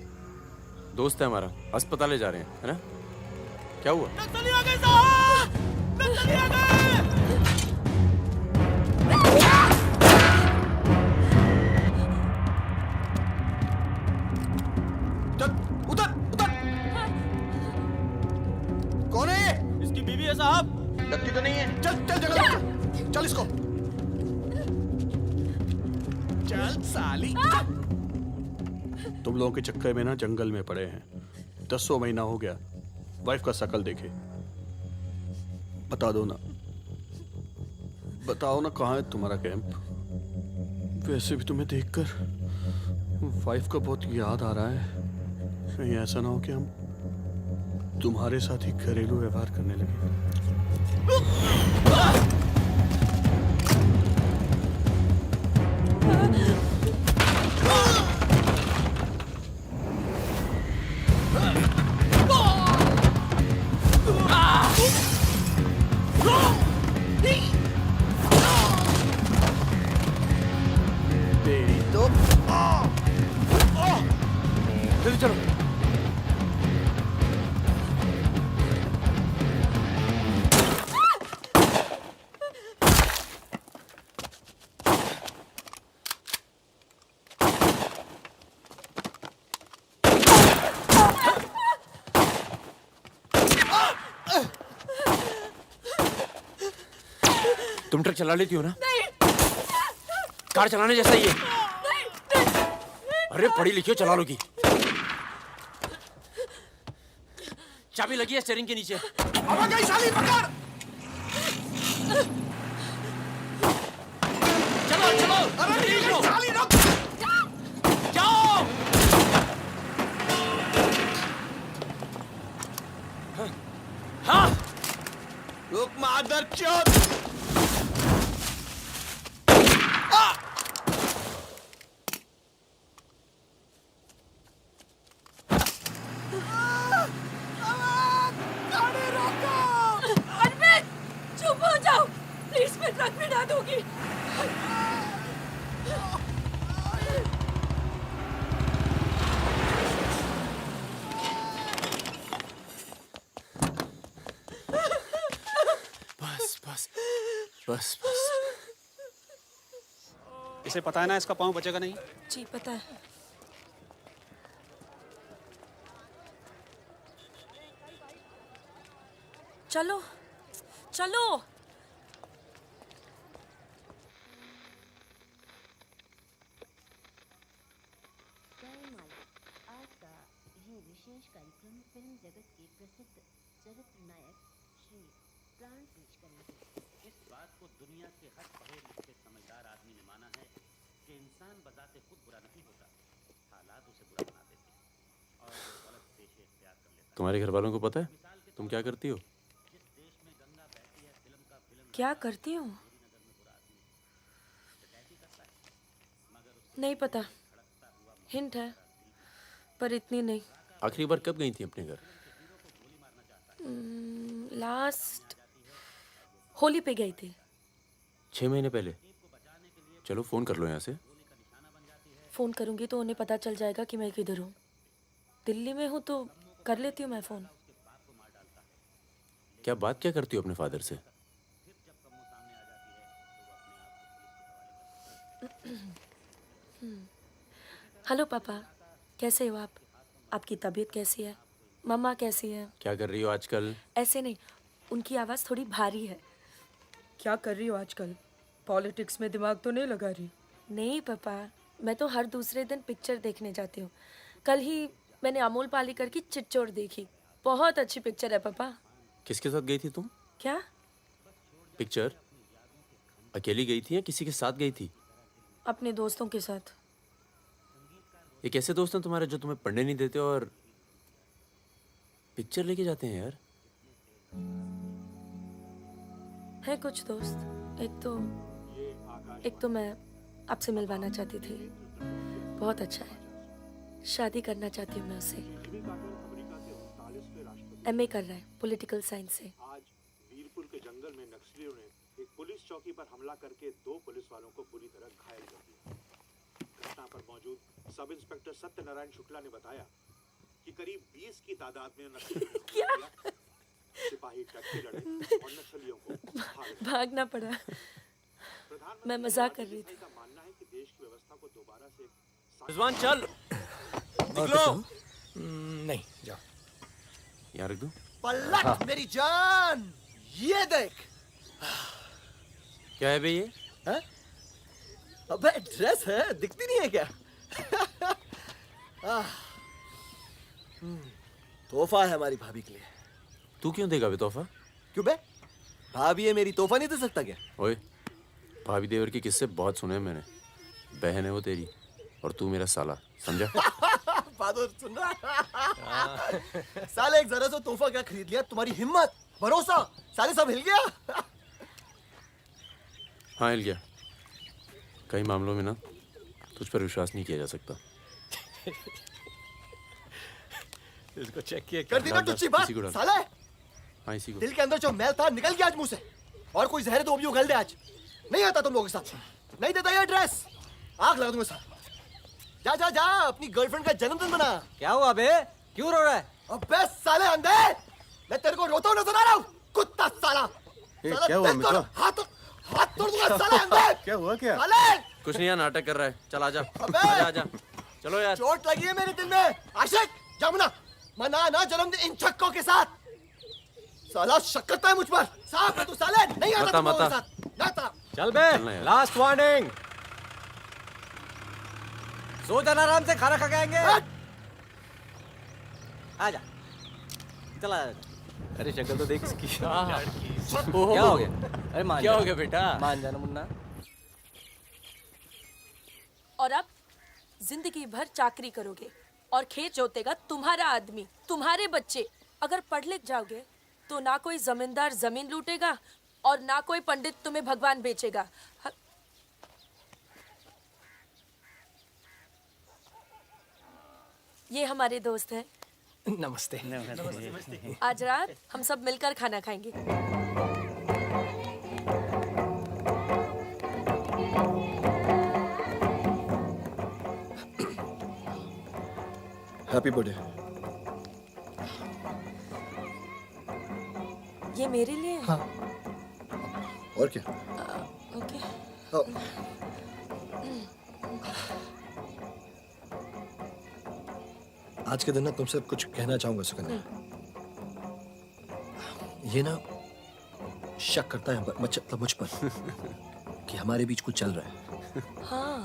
दोस्त है हमारा, अस्पताल ले जा रहे हैं, है ना? क्या हुआ? नक्सली आ गए साहब! नक्सली आ गए! चल, उतर! कौन है? इसकी बीवी है साहब। लगती तो नहीं है। चल जगह, चल इसको। चल साली। तुम लोगों के चक्कर में ना जंगल में पड़े हैं। 10 महीना हो गया, वाइफ का शकल देखे। बता दो ना, बताओ ना कहाँ है तुम्हारा कैंप? वैसे भी तुम्हें देखकर वाइफ का बहुत याद आ रहा है। कहीं ऐसा ना हो कि हम तुम्हारे साथ ही घरेलू व्यवहार करने लगे। तेरी तो जल्दी चलो। तुम ट्रक चला लेती हो ना? कार चलाने जैसा ही है। अरे पढ़ी लिखी हो, चला लोगी। चाबी लगी है स्टीयरिंग के नीचे। अब गई साली, पकड़! चलो चलो। अरे साली रुक! जाओ। हाँ! रुक मादर चोद! बस बस। इसे पता है ना इसका पाँव बचेगा नहीं। जी पता है। चलो चलो। आज का ये विशेष कार्यक्रम फिल्म जगत के प्रसिद्ध चरित्र नायक श्री प्राण पेश करेंगे। इस बात को दुनिया के हर पढ़े लिखे समझदार आदमी ने माना है कि इंसान बजाते खुद बुरा नहीं होता, हालात उसे बुरा बना देते हैं और वो गलत पेशे इख्तियार कर लेता है। तुम्हारे घर वालों को पता है तुम क्या करती हो? क्या करती हूँ? नहीं पता, हिंट है पर इतनी नहीं। आखिरी बार कब गई थी अपने घर? लास्ट होली पे गई थी। 6 महीने पहले। चलो फोन कर लो यहाँ से। फोन करूंगी तो उन्हें पता चल जाएगा कि मैं किधर हूँ। दिल्ली में हूँ तो कर लेती हूँ मैं फोन। क्या बात क्या करती हो अपने फादर से? हेलो पापा, कैसे हो आप? आपकी तबीयत कैसी है? मम्मा कैसी है? क्या कर रही हो आजकल? ऐसे नहीं, उनकी आवाज़ थोड़ी भारी है। क्या कर रही हो आजकल? पॉलिटिक्स में दिमाग तो नहीं लगा रही? नहीं पापा, मैं तो हर दूसरे दिन पिक्चर देखने जाती हूँ। कल ही मैंने अमोल पालेकर की चिट्चोर देखी। बहुत अच्छी पिक्चर है पापा। किसके साथ गई थी तुम? क्या? पिक्चर अकेली गई थी या किसी के साथ गई थी? अपने दोस्तों के साथ। ये कैसे दोस्त हैं तुम्हारे जो तुम्हें पढ़ने नहीं देते और पिक्चर लेके जाते हैं यार? है कुछ दोस्त। एक तो मैं आपसे मिलवाना चाहती थी। बहुत अच्छा है। शादी करना चाहती हूँ मैं उससे। MA कर रहा है पॉलिटिकल साइंस से। आज वीरपुर के जंगल में नक्सलियों ने एक पुलिस चौकी पर हमला करके 2 पुलिस वालों को बुरी तरह घायल कर दिया। घटना पर मौजूद सब इंस्पेक्टर सत्यनारायण शुक्ला ने बताया कि करीब 20 की तादाद में नक्सलियों सिपाही टक्के लड़े और नक्सलियों को भागना पड़ा। मैं मजाक कर रही थी। मानना है कि देश की व्यवस्था को दोबारा से रिजवान चल निकलो। नहीं जाओ। यहाँ रख दो। पलट मेरी जान, ये देख। क्या है बे ये? है? अबे ड्रेस है, दिखती नहीं है क्या? तोहफा है हमारी भाभी के लिए। तू क्यों देगा बे तोहफा? क्यों बे? भाभी है मेरी, तोहफा नहीं दे सकता क्या? ओए, भाभी देवर के किस्से बहुत सुने हैं मैंने। बहन है वो तेरी और तू मेरा साला, समझा? बहादुर सुन रहा? साले एक जरा सा तोहफा क्या खरीद लिया? तुम्हारी हिम्मत, भरोसा, साले सब हिल गया। हाँ हिल गया। कई मामलों में ना तुझ पर विश्वास नहीं किया जा सकता। इसको चेक किया कर दी ना तुझी बात साले। हाँ इसी को। दिल के अंदर जो मैल था निकल गया आज मुंह से। और कोई जहर तो भी उगल दे आज। नहीं आता तुम लोगों के साथ। नहीं देता ये ड्रेस, आग लगा दूंगा साथ। जा जा जा अपनी गर्लफ्रेंड का जन्मदिन मना। क्या हुआ बे? क्यों रो रहा है? अबे साले अंधे, मैं तेरे को रोता हुआ नजर आ रहा हूँ। कुत्ता साला। क्या हुआ मित्रा? हाथ तोड़ दूंगा साले अंधे। क्या हुआ क्या? साले कुछ नहीं यार, नाटक कर रहा है। चल आजा आजा आजा। चलो यार। चोट लगी है मेरे दिल में। आशिक जमुना मना ना जन्मदिन इन छक्कों के साथ। साला शक करता है मुझ पर। साफ है तू साले। नहीं आता तुम लोगों के साथ। नाता। चल बे, लास्ट वार्निंग। सो जाना आराम से, खाना खा के आएंगे। आजा चला। अरे शक्ल तो देख इसकी। क्या हो गया? अरे मान क्या जा। हो गया बेटा? मान जाना मुन्ना। और अब जिंदगी भर चाकरी करोगे और खेत जोतेगा तुम्हारा आदमी, तुम्हारे बच्चे। अगर पढ़ लिख जाओगे तो ना कोई जमींदार जमीन लूटेगा और ना कोई पंडित तुम्हें भगवान बेचेगा। ये हमारे दोस्त हैं। नमस्ते। आज रात हम सब मिलकर खाना खाएंगे। Happy birthday. ये मेरे लिए है। हाँ। और क्या? आज के दिन ना तुमसे कुछ कहना चाहूंगा सुकन्या। ये ना शक करता है मतलब मुझ पर कि हमारे बीच कुछ चल रहा है। हाँ।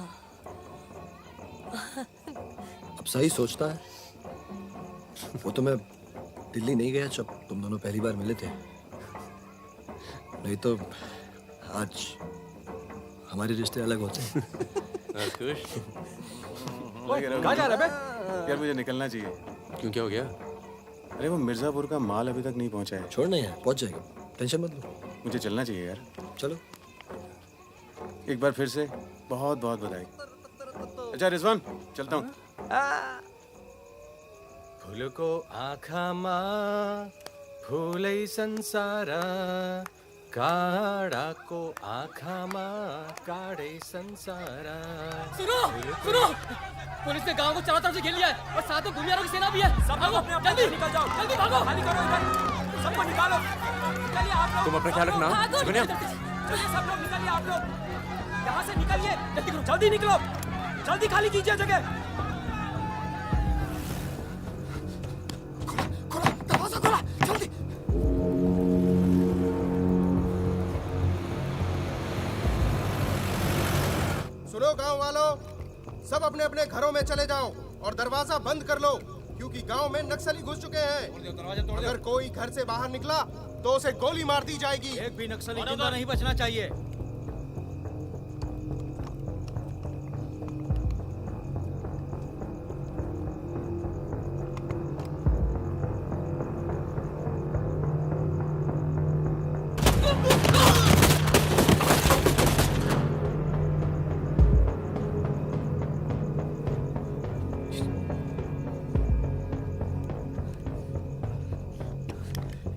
अब सही सोचता है। वो तो मैं दिल्ली नहीं गया जब तुम दोनों पहली बार मिले थे, नहीं तो आज हमारे रिश्ते अलग होते हैं। कहाँ जा रहा है बे? यार मुझे निकलना चाहिए। क्यों, क्या हो गया? अरे वो मिर्जापुर का माल अभी तक नहीं पहुंचा है। छोड़ना यार, पहुंच जाएगा, टेंशन मत लो। मुझे चलना चाहिए यार। चलो। एक बार फिर से बहुत बहुत बधाई। अच्छा रिजवान, चलता हूँ। फूलको आँखामा फुलै संसार, काँडाको आँखामा काँडै संसार। सुनो सुनो, पुलिस ने गांव को चारों तरफ से घेर लिया है और साथ में भूमियारों की सेना भी है। सब भागो, जल्दी निकल जाओ, जल्दी भागो, खाली करो इधर, सबको निकालो। चलिए आप लोग, तुम अपना ख्याल रखना। चलिए सब लोग निकलिए, आप लोग यहाँ से निकलिए, जल्दी करो, जल्दी निकलो, जल्दी खाली कीजिए जगह। दरवाजा खोला, जल्दी। सुनो गांव वालों, सब अपने अपने घरों में चले जाओ और दरवाजा बंद कर लो, क्योंकि गांव में नक्सली घुस चुके हैं। अगर कोई घर से बाहर निकला तो उसे गोली मार दी जाएगी। एक भी नक्सली जिंदा नहीं बचना चाहिए।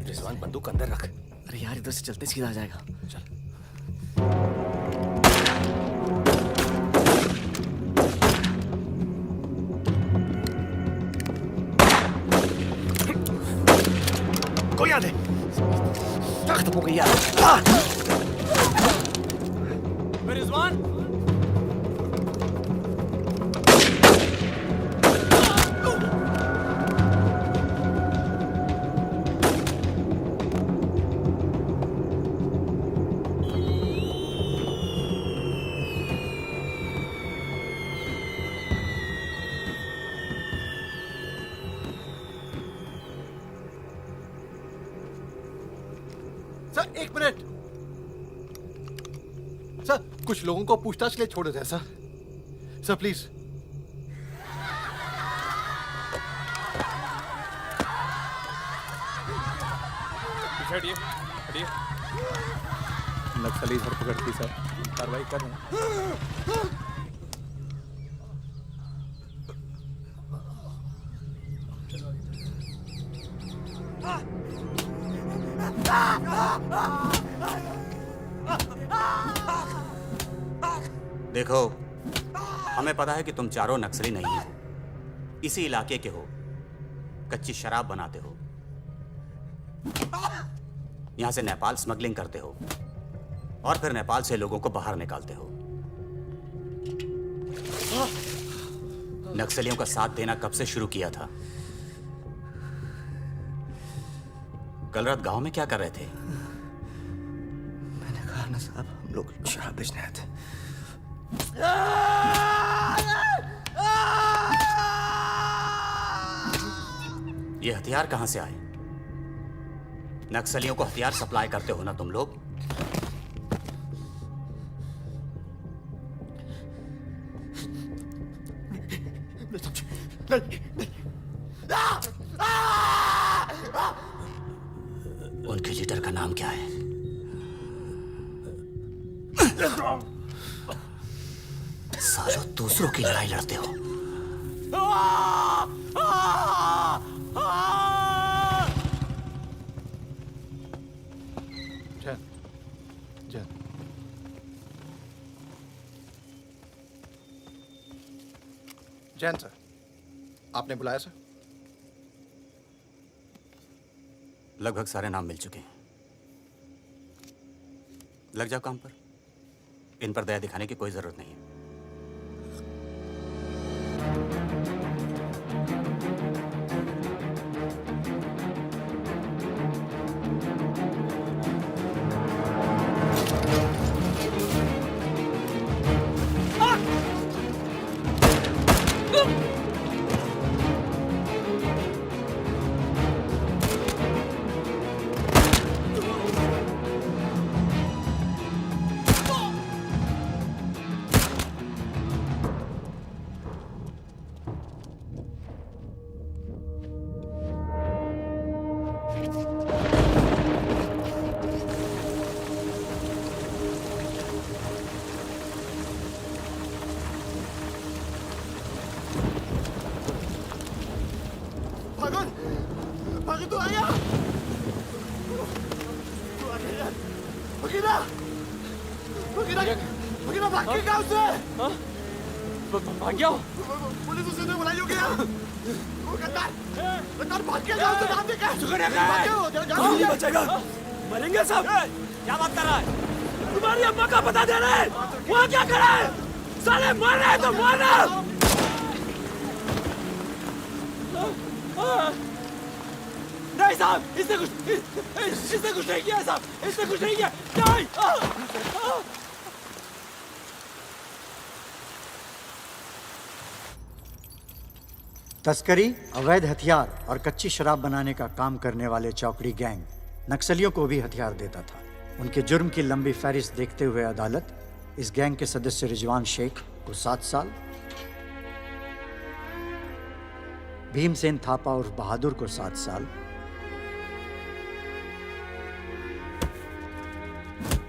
रिजवान बंदूक अंदर रख। अरे यार इधर से चलते सीधा आ जाएगा। चल। कोई याद है? खत्म हो गई यार। रिजवान, सर एक मिनट। सर कुछ लोगों को पूछताछ के लिए छोड़ देते हैं सर। Sir please. हटिए हटिए। नक्सली धरपकड़ की सर, कार्रवाई कर रहे हैं। देखो, हमें पता है कि तुम चारों नक्सली नहीं हो, इसी इलाके के हो, कच्ची शराब बनाते हो, यहां से नेपाल स्मगलिंग करते हो और फिर नेपाल से लोगों को बाहर निकालते हो। नक्सलियों का साथ देना कब से शुरू किया था? कल रात गांव में क्या कर रहे थे? मैंने कहा ना साहब, हम लोग शराब बेचने आए थे। ये हथियार कहां से आए? नक्सलियों को हथियार सप्लाई करते हो ना तुम लोग? उनके लीडर का नाम क्या है? सालों दूसरों की लड़ाई लड़ते हो। जैन सर, आपने बुलाया सर? लगभग सारे नाम मिल चुके हैं। लग जाओ काम पर। इन पर दया दिखाने की कोई जरूरत नहीं है। भागन भागन तू आया भगीना भगीना भगीना भाग के गांव से भाग गया पुलिस उसे तो बुलाई हो गया वो गद्दार भाग के गांव से नाम देखा सुगड़िया कौन नहीं बचेगा मरेंगे सब क्या बात कर रहा है तुम्हारी अम्मा का पता दे रहे वहाँ क्या कर रहा है साले मर रहे तो मारना नहीं साहब इसने कुछ नहीं किया साहब इसने कुछ नहीं किया नहीं तस्करी, अवैध हथियार और कच्ची शराब बनाने का काम करने वाले चौकड़ी गैंग नक्सलियों को भी हथियार देता था। उनके जुर्म की लंबी फहरिस्त देखते हुए अदालत इस गैंग के सदस्य रिजवान शेख को 7 साल, भीमसेन थापा उर्फ बहादुर को 7 साल,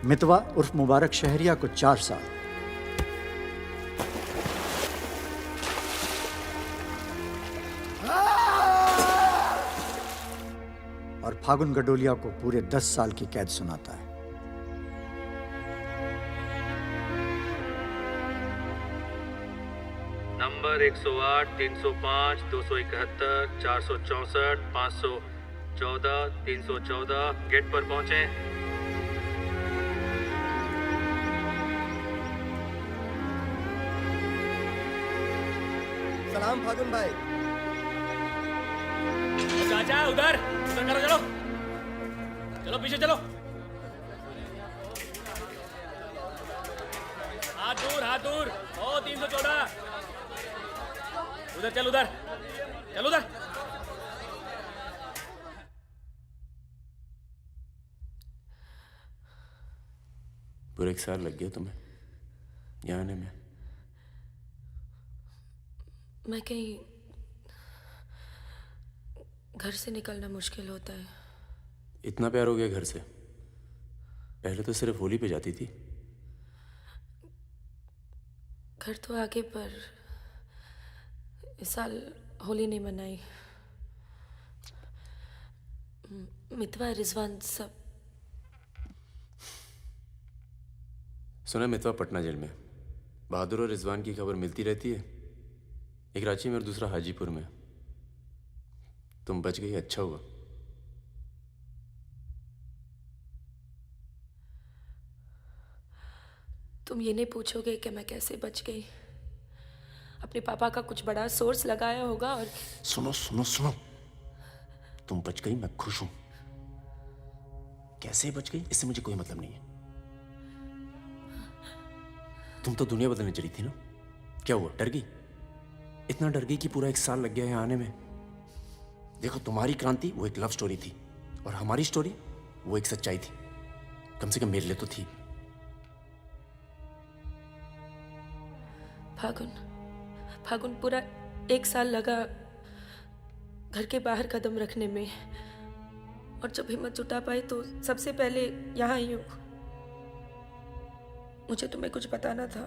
मितवा उर्फ मुबारक शहरिया को 4 साल, और फागुन गडोलिया को पूरे 10 साल की कैद सुनाता है। नंबर 108, 305, 271, 464, 514, 314 गेट पर पहुंचे। सलाम फागुन भाई। चाचा उधर करो चलो चलो पीछे चलो हाथ दूर ओ 314 उधर चल उधर पूरे 1 साल लग गया तुम्हें यहाँ आने में। मैं कहीं घर से निकलना मुश्किल होता है। इतना प्यार हो गया घर से? पहले तो सिर्फ होली पे जाती थी। घर तो आगे पर इस साल होली नहीं मनाई। मितवा रिजवान सब। सुना मितवा पटना जेल में। बहादुर और रिजवान की खबर मिलती रहती है, एक रांची में और दूसरा हाजीपुर में। तुम बच गई, अच्छा हुआ। तुम ये नहीं पूछोगे कि मैं कैसे बच गई। अपने पापा का कुछ बड़ा सोर्स लगाया होगा और सुनो सुनो सुनो, तुम बच गई, मैं खुश हूं। कैसे बच गई इससे मुझे कोई मतलब नहीं है। तुम तो दुनिया बदलने चली थी ना, क्या हुआ, डर गई? इतना डर गई कि पूरा 1 साल लग गया है आने में। देखो, तुम्हारी क्रांति वो एक लव स्टोरी थी और हमारी स्टोरी वो एक सच्चाई थी। कम से कम मेरे लिए तो थी। फागुन पूरा 1 साल लगा घर के बाहर कदम रखने में, और जब हिम्मत जुटा पाई तो सबसे पहले यहाँ आई हूँ। मुझे तुम्हें कुछ बताना था।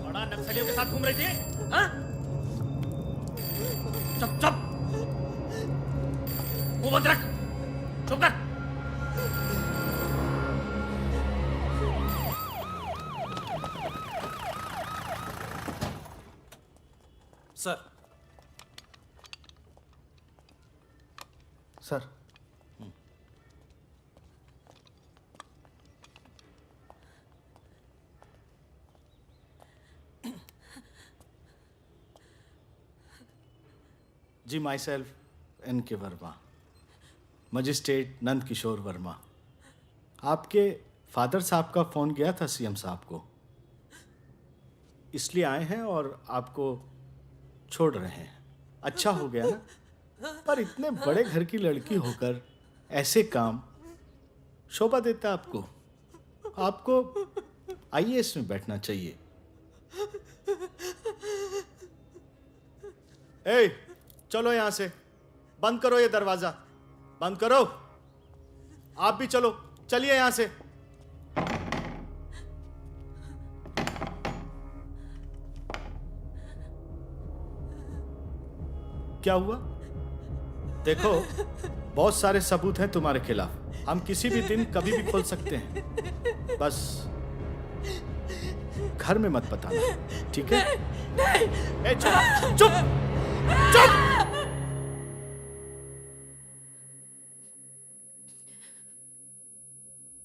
बड़ा नक्सलियों के साथ घूम रही थी, हाँ? चुप मुंह बंद रख, चुप कर। सर। सर। जी, myself N K Verma, magistrate Nand Kishore Verma. आपके फादर साहब का फ़ोन गया था सीएम साहब को, इसलिए आए हैं और आपको छोड़ रहे हैं। अच्छा हो गया ना, पर इतने बड़े घर की लड़की होकर ऐसे काम शोभा देता आपको। आपको आईएएस में बैठना चाहिए। ए, चलो यहां से, बंद करो ये दरवाजा, बंद करो। आप भी चलो, चलिए यहां से। क्या हुआ? देखो, बहुत सारे सबूत हैं तुम्हारे खिलाफ। हम किसी भी दिन कभी भी खोल सकते हैं। बस घर में मत बताना, ठीक है? ए, चुप चुप चुप।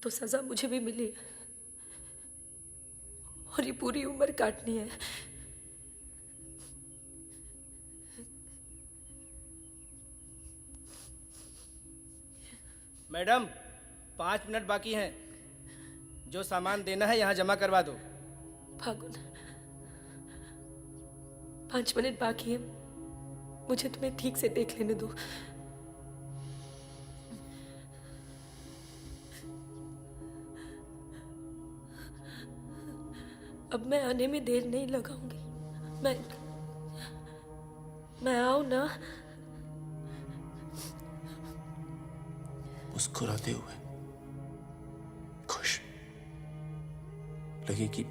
तो सजा मुझे भी मिली है और ये पूरी उम्र काटनी है। मैडम, 5 मिनट बाकी हैं। जो सामान देना है यहाँ जमा करवा दो। फागुन, 5 मिनट बाकी है, मुझे तुम्हें ठीक से देख लेने दो। अब मैं आने में देर नहीं लगाऊंगी। मैं आऊं ना? मुस्कुराते हुए, खुश, लगे कि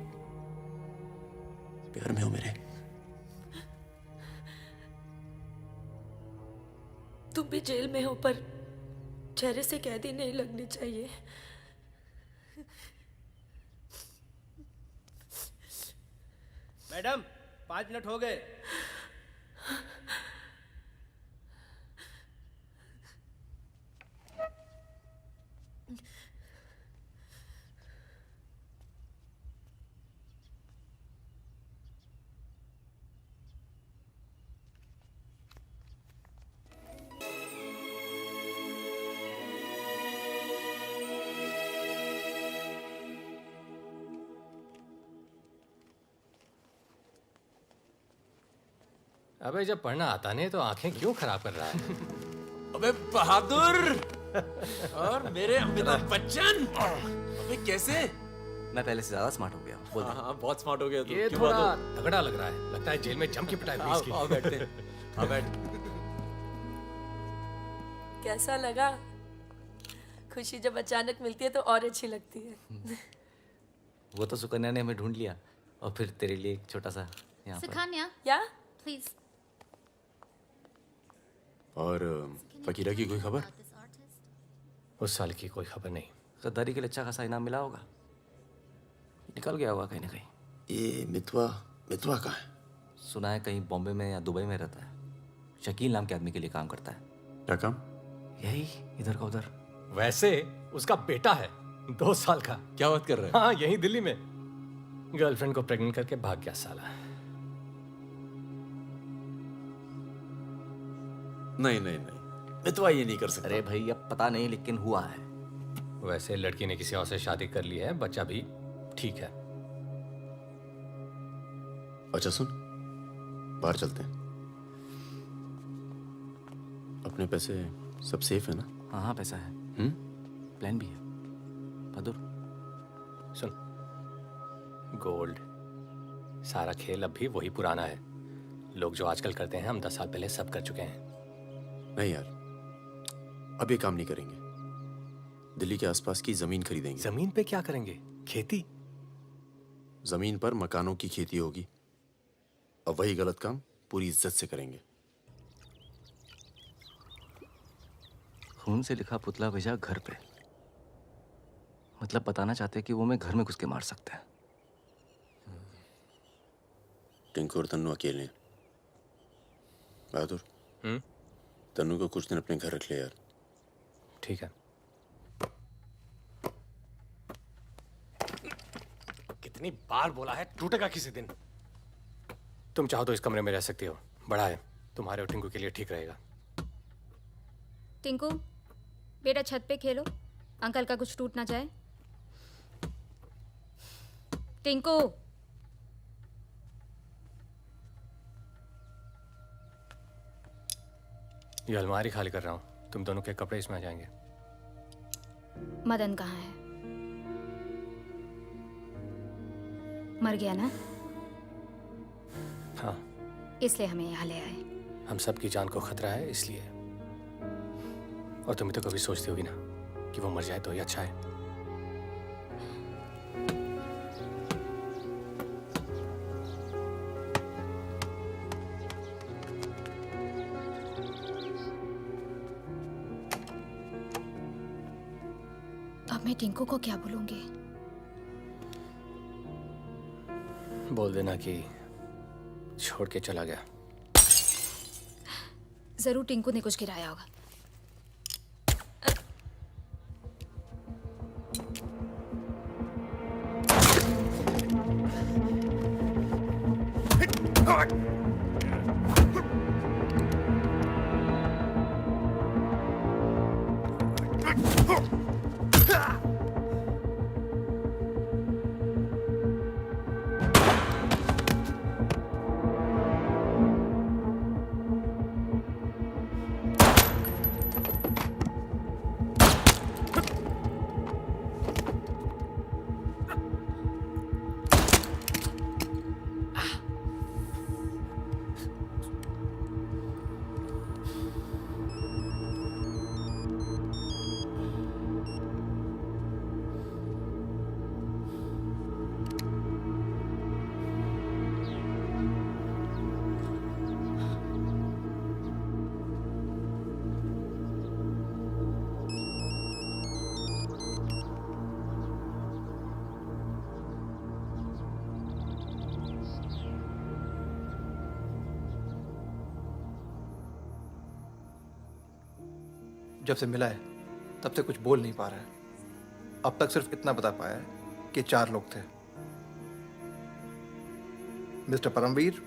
प्यार में हो मेरे। तुम भी जेल में हो, पर चेहरे से कैदी नहीं लगनी चाहिए। मैडम, 5 मिनट हो गए। अबे जब पढ़ना आता नहीं तो आंखें क्यों खराब कर रहा है? अबे बहादुर और मेरे अमिताभ बच्चन, अबे कैसे? मैं पहले से ज्यादा स्मार्ट हो गया। बोल दे। हाँ, बहुत स्मार्ट हो गया तू। ये क्यों थोड़ा बहादुर? तगड़ा लग रहा है। लगता है जेल में जम की पिटाई हुई इसकी। आओ बैठते हैं। हाँ बैठ। कैसा लगा? खुशी जब अचानक मिलती है तो और अच्छी लगती है। वो तो सुकन्या ने हमें ढूंढ लिया और फिर तेरे लिए एक छोटा सा यहाँ पर। सुकन्या, या प्लीज। और फकीरा की कोई खबर? उस साल की कोई खबर नहीं। गद्दारी के लिए अच्छा खासा इनाम मिला होगा, निकल गया होगा कहीं ना कहीं। ये मितवा कहाँ है? सुना है कहीं बॉम्बे में या दुबई में रहता है। शकील नाम के आदमी के लिए काम करता है। क्या काम? यही इधर का उधर। वैसे उसका बेटा है 2 साल का। क्या बात कर रहा है? हाँ, यही दिल्ली में गर्लफ्रेंड को प्रेग्नेंट करके भाग गया साला। नहीं, मितवा ये नहीं कर सकता। अरे भाई, अब पता नहीं लेकिन हुआ है। वैसे लड़की ने किसी और से शादी कर ली है, बच्चा भी ठीक है। अच्छा सुन, बाहर चलते हैं। अपने पैसे सब सेफ है ना? हाँ, पैसा है। प्लान भी है। बहादुर सुन, गोल्ड सारा खेल अब भी वही पुराना है। लोग जो आजकल करते हैं हम 10 साल पहले सब कर चुके हैं। नहीं यार, अब ये काम नहीं करेंगे। दिल्ली के आसपास की जमीन खरीदेंगे। जमीन पे क्या करेंगे? खेती? जमीन पर मकानों की खेती होगी। और वही गलत काम पूरी इज्जत से करेंगे। खून से लिखा पुतला भेजा घर पे, मतलब बताना चाहते कि वो मैं घर में घुस के मार सकते हैं। टिंकू और तन्नू अकेले हैं। बहादुर तनु को कुछ दिन अपने घर रख ले यार। ठीक है। कितनी बार बोला है टूटेगा किसी दिन। तुम चाहो तो इस कमरे में रह सकती हो, बड़ा है, तुम्हारे और टिंकू के लिए ठीक रहेगा। टिंकू बेटा छत पे खेलो, अंकल का कुछ टूट ना जाए। टिंकू ये अलमारी खाली कर रहा हूँ, तुम दोनों के कपड़े इसमें आ जाएंगे। मदन कहाँ है? मर गया ना? हाँ, इसलिए हमें यहाँ ले आए। हम सबकी जान को खतरा है इसलिए। और तुम तो कभी सोचती होगी ना कि वो मर जाए तो ही अच्छा है। अब मैं टिंकू को क्या बोलूंगी? बोल देना कि छोड़ के चला गया। जरूर टिंकू ने कुछ गिराया होगा। जब से मिला है तब से कुछ बोल नहीं पा रहा है। अब तक सिर्फ इतना बता पाया है कि 4 लोग थे। मिस्टर परमवीर,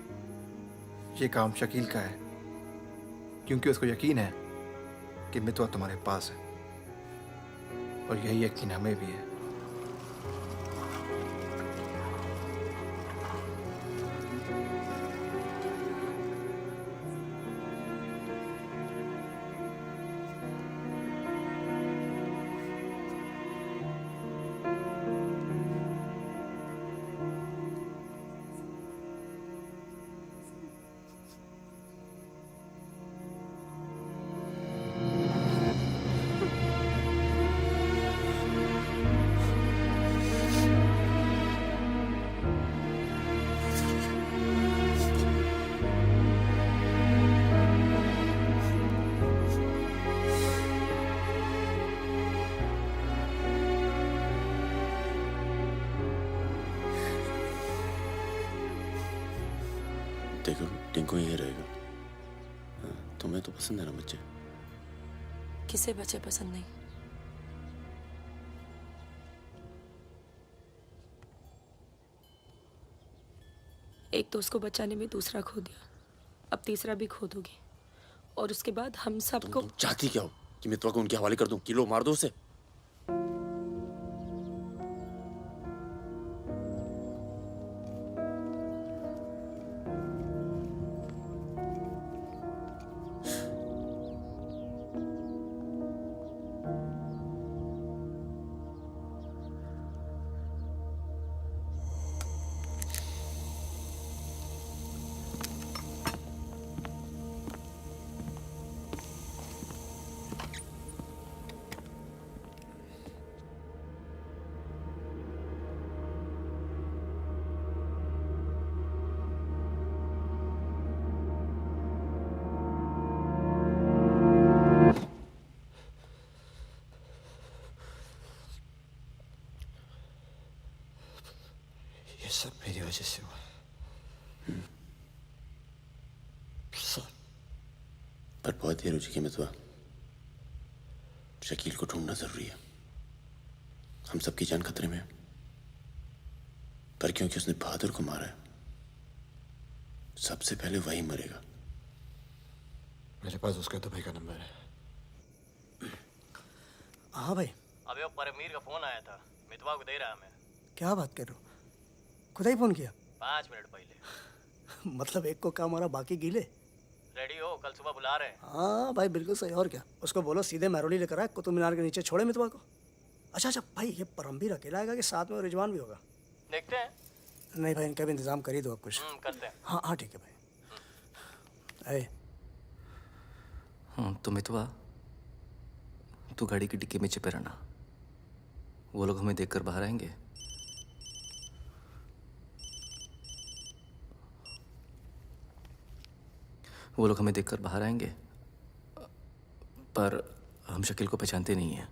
ये काम शकील का है क्योंकि उसको यकीन है कि मितवा तुम्हारे पास है और यही यकीन हमें भी है। देखो टिंकू यही रहेगा। तुम्हें तो पसंद है ना बच्चे? किसे बच्चे पसंद नहीं? एक तो उसको बचाने में दूसरा खो दिया, अब तीसरा भी खो दोगी और उसके बाद हम सबको। चाहती क्या हो कि मितवा को उनके हवाले कर दूं? किलो मार दो उसे। सब मेरी वजह से हुआ। सब पर बहुत देर हो चुकी है मितवा। शकील को ढूंढना जरूरी है। हम सबकी जान खतरे में है, पर क्योंकि उसने बहादुर को मारा है, सबसे पहले वही मरेगा। मेरे पास उसका दुबई का नंबर है। हाँ भाई, अबे वो परमीर का फोन आया था, मितवा को दे रहा मैं। क्या बात कर रहे हो? खुदा ही फोन किया? 5 मिनट पहले। मतलब एक को काम और बाकी गीले। रेडी हो, कल सुबह बुला रहे हैं। हाँ भाई बिल्कुल सही। और क्या, उसको बोलो सीधे महरौली लेकर आए, कुतुब मीनार के नीचे छोड़े मितवा को। अच्छा भाई, ये परमवीर अकेला आएगा कि साथ में रिजवान भी होगा? देखते हैं। नहीं भाई, इनका भी इंतजाम कर ही दो आप कुछ। करते हैं। हाँ हाँ ठीक है भाई। हाँ तो मितवा, तू गाड़ी की डिक्की में छिपे रहना। वो लोग हमें देखकर बाहर आएंगे। वो लोग हमें देखकर बाहर आएंगे, पर हम शकील को पहचानते नहीं हैं।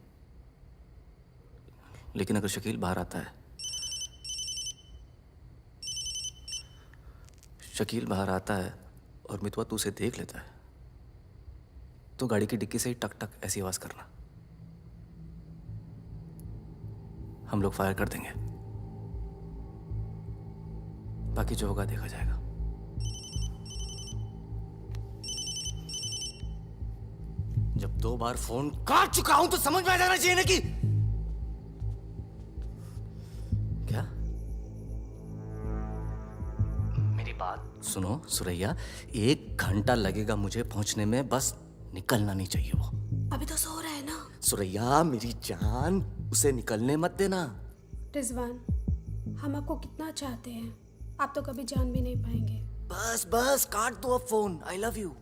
लेकिन अगर शकील बाहर आता है, शकील बाहर आता है और मितवा तू उसे देख लेता है, तो गाड़ी की डिक्की से ही टक टक ऐसी आवाज करना। हम लोग फायर कर देंगे, बाकी जो होगा देखा जाएगा। जब 2 बार फोन काट चुका हूं तो समझ में आ जाना चाहिए ना कि क्या। मेरी बात सुनो सुरैया, 1 घंटा लगेगा मुझे पहुंचने में, बस निकलना नहीं चाहिए वो। अभी तो सो रहा है ना। सुरैया मेरी जान, उसे निकलने मत देना। रिजवान, हम आपको कितना चाहते हैं, आप तो कभी जान भी नहीं पाएंगे। बस बस काट दो अब फोन। I love you.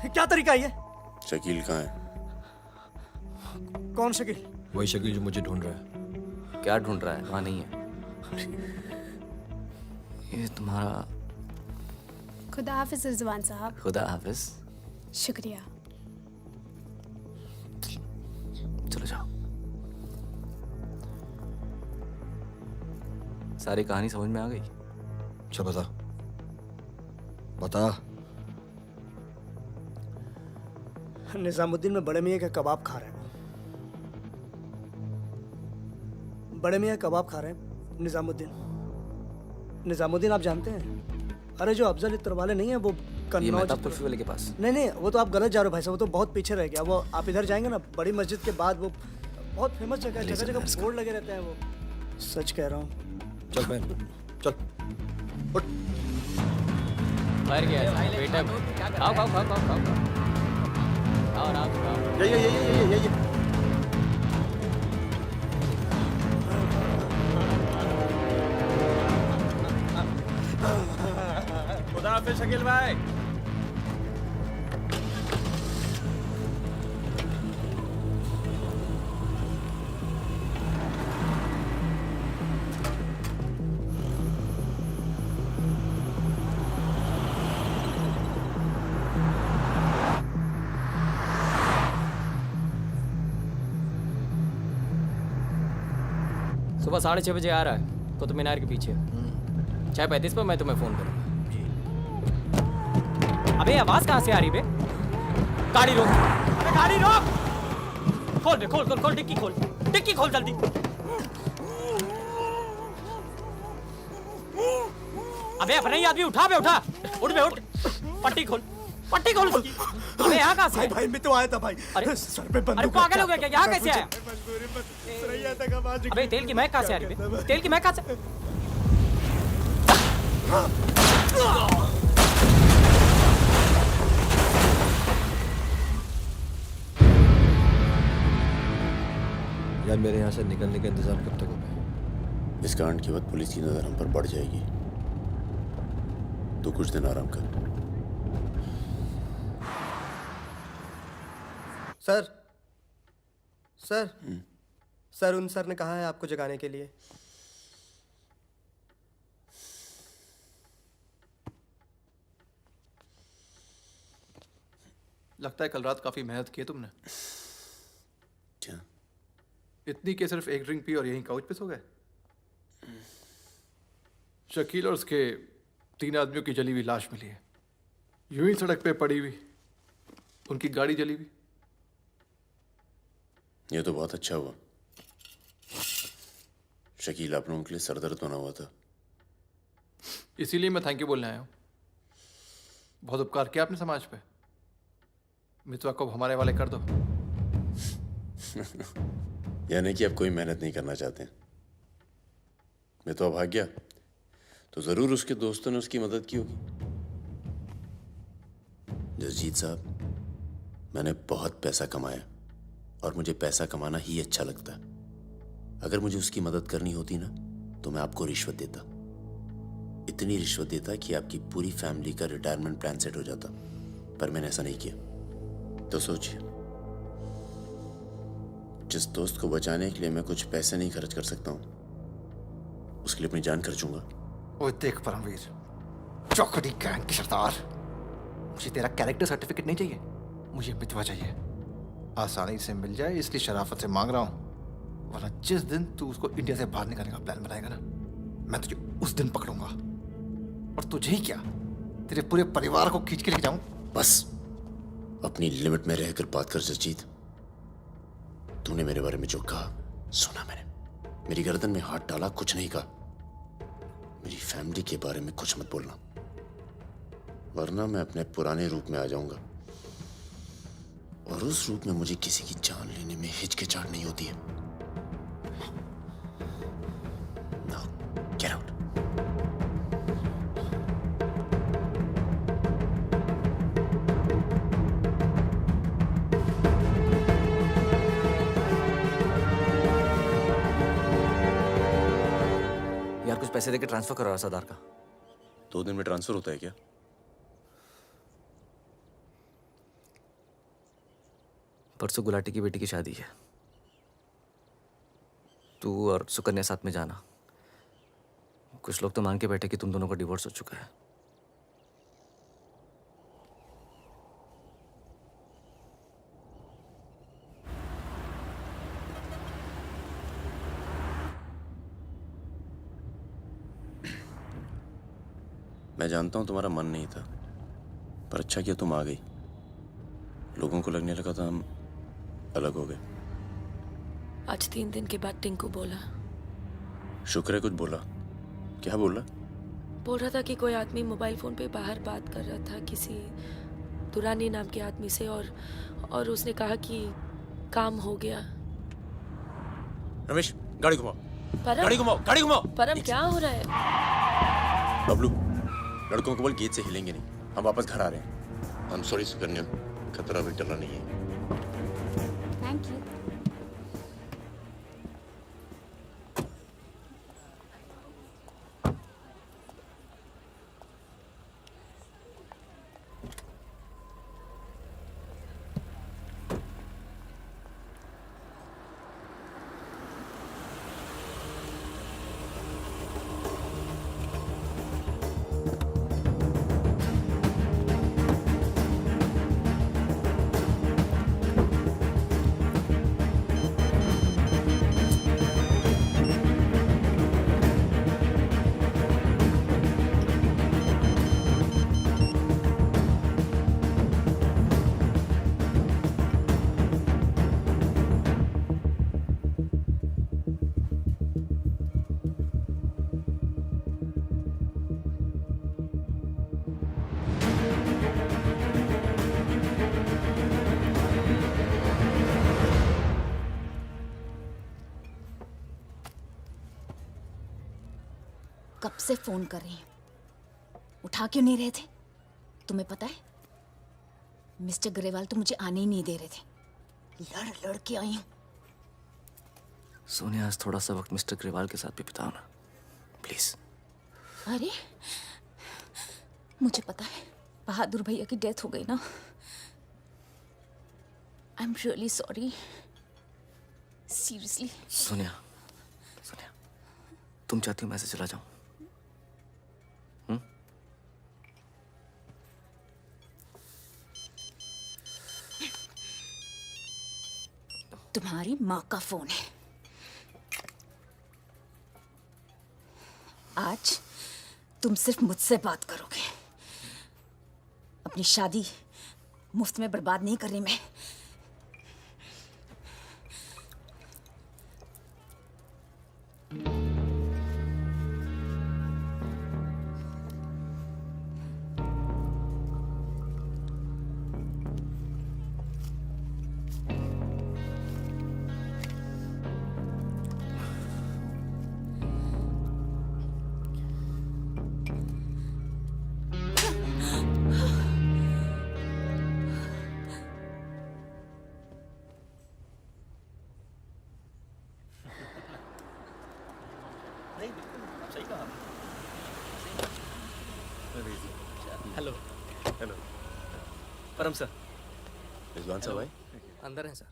क्या तरीका है ये? शकील कहाँ है? कौन शकील? वही शकील जो मुझे ढूंढ रहा है। क्या ढूंढ रहा है? वहां नहीं है। ये तुम्हारा। खुदा हाफिज रिजवान साहब। खुदा हाफिज। शुक्रिया। चलो जाओ। सारी कहानी समझ में आ गई? अच्छा बता बता। निजामुद्दीन में बड़े मियाँ का कबाब खा रहे हैं। बड़े मियाँ कबाब खा रहे हैं। निजामुद्दीन आप जानते हैं? अरे जो अफजल इत्र वाले नहीं है वो कन्नौज कुल्फी वाले के पास। नहीं, वो तो आप गलत जा रहे हो भाई साहब, वो तो बहुत पीछे रह गया। वो आप इधर जाएंगे ना, बड़ी मस्जिद के बाद, वो बहुत फेमस जगह है, जगह जगह बोर्ड लगे रहते हैं। वो सच कह रहा हूँ। चल मैं चल उठ। मर गया बेटा। खाओ खाओ खाओ खाओ खाओ। और आप ये खुदा हाफिज शकील भाई। सुबह 6:30 बजे आ रहा है कुतुब मीनार के पीछे। 6:35 पर मैं तुम्हें फोन करूंगा। अबे आवाज कहाँ से आ रही बे? गाड़ी रोक। अबे गाड़ी रोक। खोल बे, खोल खोल खोल, डिक्की खोल, डिक्की खोल जल्दी। अबे अपना ही आदमी उठा बे, उठा। उठ बे उठ। पट्टी खोल। पट्टी खोल उसकी। अबे यहाँ कहाँ से? भाई मैं तो आया था भाई। अरे सर पे अरे बंदूक पागल हो गया क्या? यहाँ कैसे आया? सरैया तक आवाज अबे तेल की महक कहाँ से आ रही है? तेल की महक कहाँ से? यार मेरे यहाँ से निकलने का इंतजाम कब तक होगा? इस कांड के बाद पुलिस की नजर हम पर बढ़ जाएगी, तो कुछ दिन आराम कर। सर सर सर उन सर ने कहा है आपको जगाने के लिए। लगता है कल रात काफी मेहनत की है तुमने। क्या? इतनी कि सिर्फ एक ड्रिंक पी और यहीं काउच पे सो गए? शकील और उसके 3 आदमियों की जली हुई लाश मिली है, यूं ही सड़क पे पड़ी हुई, उनकी गाड़ी जली हुई। ये तो बहुत अच्छा हुआ। शकील आप लोगों के लिए सरदर्द बना हुआ था। इसीलिए मैं थैंक यू बोलने आया हूँ। बहुत उपकार किया आपने समाज पे। मितवा को हमारे वाले कर दो। यानी कि आप कोई मेहनत नहीं करना चाहते। मैं तो अब भाग गया तो जरूर उसके दोस्तों ने उसकी मदद की होगी। जसजीत साहब, मैंने बहुत पैसा कमाया और मुझे पैसा कमाना ही अच्छा लगता है। अगर मुझे उसकी मदद करनी होती ना तो मैं आपको रिश्वत देता, इतनी रिश्वत देता कि आपकी पूरी फैमिली का रिटायरमेंट प्लान सेट हो जाता। पर मैंने ऐसा नहीं किया। तो सोचिए, जिस दोस्त को बचाने के लिए मैं कुछ पैसे नहीं खर्च कर सकता हूं, उसके लिए अपनी जान खर्चूंगा। ओए देख परमवीर, चौकड़ी गैंग के सरदार, मुझे तेरा कैरेक्टर सर्टिफिकेट नहीं चाहिए, मुझे मितवा चाहिए। आसानी से मिल जाए इसलिए शराफत से मांग रहा हूं, वरना जिस दिन तू उसको इंडिया से बाहर निकालने का प्लान बनाएगा ना, मैं तुझे उस दिन पकड़ूंगा। और तुझे ही क्या, तेरे पूरे परिवार को खींच के लेके जाऊं। बस अपनी लिमिट में रहकर बात कर जसजीत। तूने मेरे बारे में जो कहा सुना मैंने। मेरी गर्दन में हाथ डाला, कुछ नहीं कहा। मेरी फैमिली के बारे में कुछ मत बोलना, वरना मैं अपने पुराने रूप में आ जाऊंगा। और उस रूप में मुझे किसी की जान लेने में हिचकिचाहट नहीं होती है। Now, get out. यार कुछ पैसे देके ट्रांसफर करो सरदार का। 2 दिन में ट्रांसफर होता है क्या? परसों गुलाटी की बेटी की शादी है, तू और सुकन्या साथ में जाना। कुछ लोग तो मान के बैठे कि तुम दोनों का डिवोर्स हो चुका है। मैं जानता हूं तुम्हारा मन नहीं था, पर अच्छा किया तुम आ गई। लोगों को लगने लगा था हम अलग हो गए। आज 3 दिन के बाद टिंकू बोला। शुक्र है कुछ बोला। क्या बोला? बोल रहा था कि कोई आदमी मोबाइल फोन पे बाहर बात कर रहा था किसी दुरानी नाम के आदमी से, और उसने कहा कि काम हो गया। रमेश, गाड़ी घुमाओ। परम, गाड़ी घुमाओ, गाड़ी घुमाओ। परम क्या हो रहा है? बबलू, लड़कों को बोल गेट से हिलेंगे नहीं, हम वापस घर आ रहे हैं। I'm sorry सुकन्या, खतरा भी टला नहीं है। Thank you. से फोन कर रही हूँ, उठा क्यों नहीं रहे थे? तुम्हें पता है मिस्टर ग्रेवाल तो मुझे आने ही नहीं दे रहे थे, लड़ लड़ के आई हूँ। सोनिया, आज थोड़ा सा वक्त मिस्टर ग्रेवाल के साथ भी बिताओ ना, प्लीज। अरे मुझे पता है बहादुर भैया की डेथ हो गई ना। I am really sorry, seriously. Sonia, Sonia, तुम चाहती हो मैं ऐसे चला जाऊं? तुम्हारी माँ का फोन है। आज तुम सिर्फ मुझसे बात करोगे। अपनी शादी मुफ्त में बर्बाद नहीं कर रही मैं। हेलो हेलो परम सर। रिजवान साहब आए? अंदर हैं सर।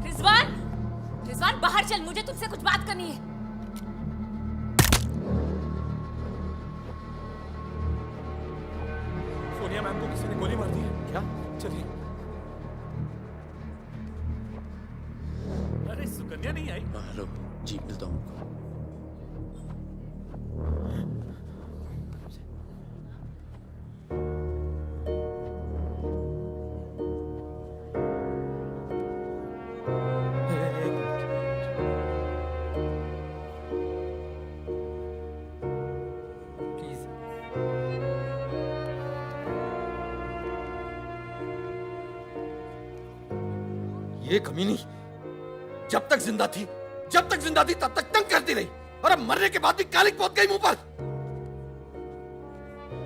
रिजवान, रिजवान बाहर चल, मुझे तुझसे कुछ बात करनी है। सोनिया मैम को किसी ने गोली मार दी है। क्या? चलिए। अरे सुकन्या नहीं आई? हेलो जी, मिलता हूँ। ये कमीनी जब तक जिंदा थी तब तक तंग करती रही, और अब मरने के बाद भी कालिक पहुंच गई मुंह पर।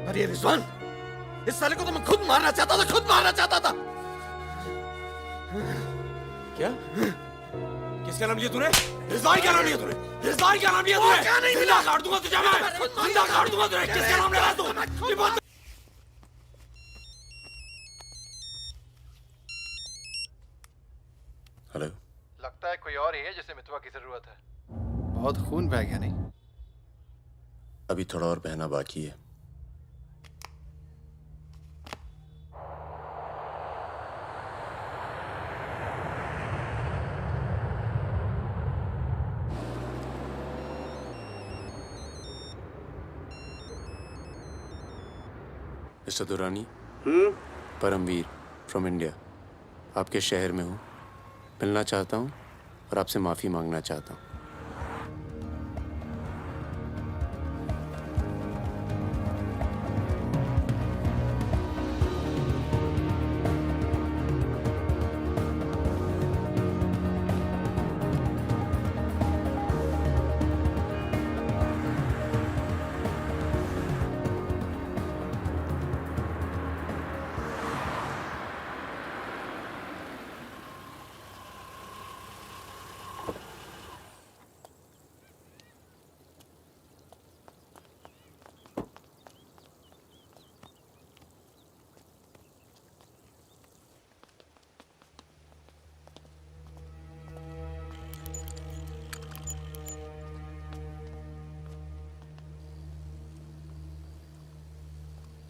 अरे ये रिजवान, इस साले को तो मैं खुद मारना चाहता था। क्या? किसका नाम लिया तूने? रिजवान क्या नाम लिया तूने? रिजवान क्या नाम लिया तूने? क्या नहीं मिला? काट दूंगा तुझे मैं। जिंदा काट दूंगा तुझे। किसका नाम ले रहा तू? ये बात हेलो। लगता है कोई और ही है जिसे मितवा की जरूरत है। बहुत खून बह गया नहीं? अभी थोड़ा और बहना बाकी है। Mister Durrani, Paramveer from India, आपके शहर में हूँ, मिलना चाहता हूँ और आपसे माफ़ी मांगना चाहता हूँ।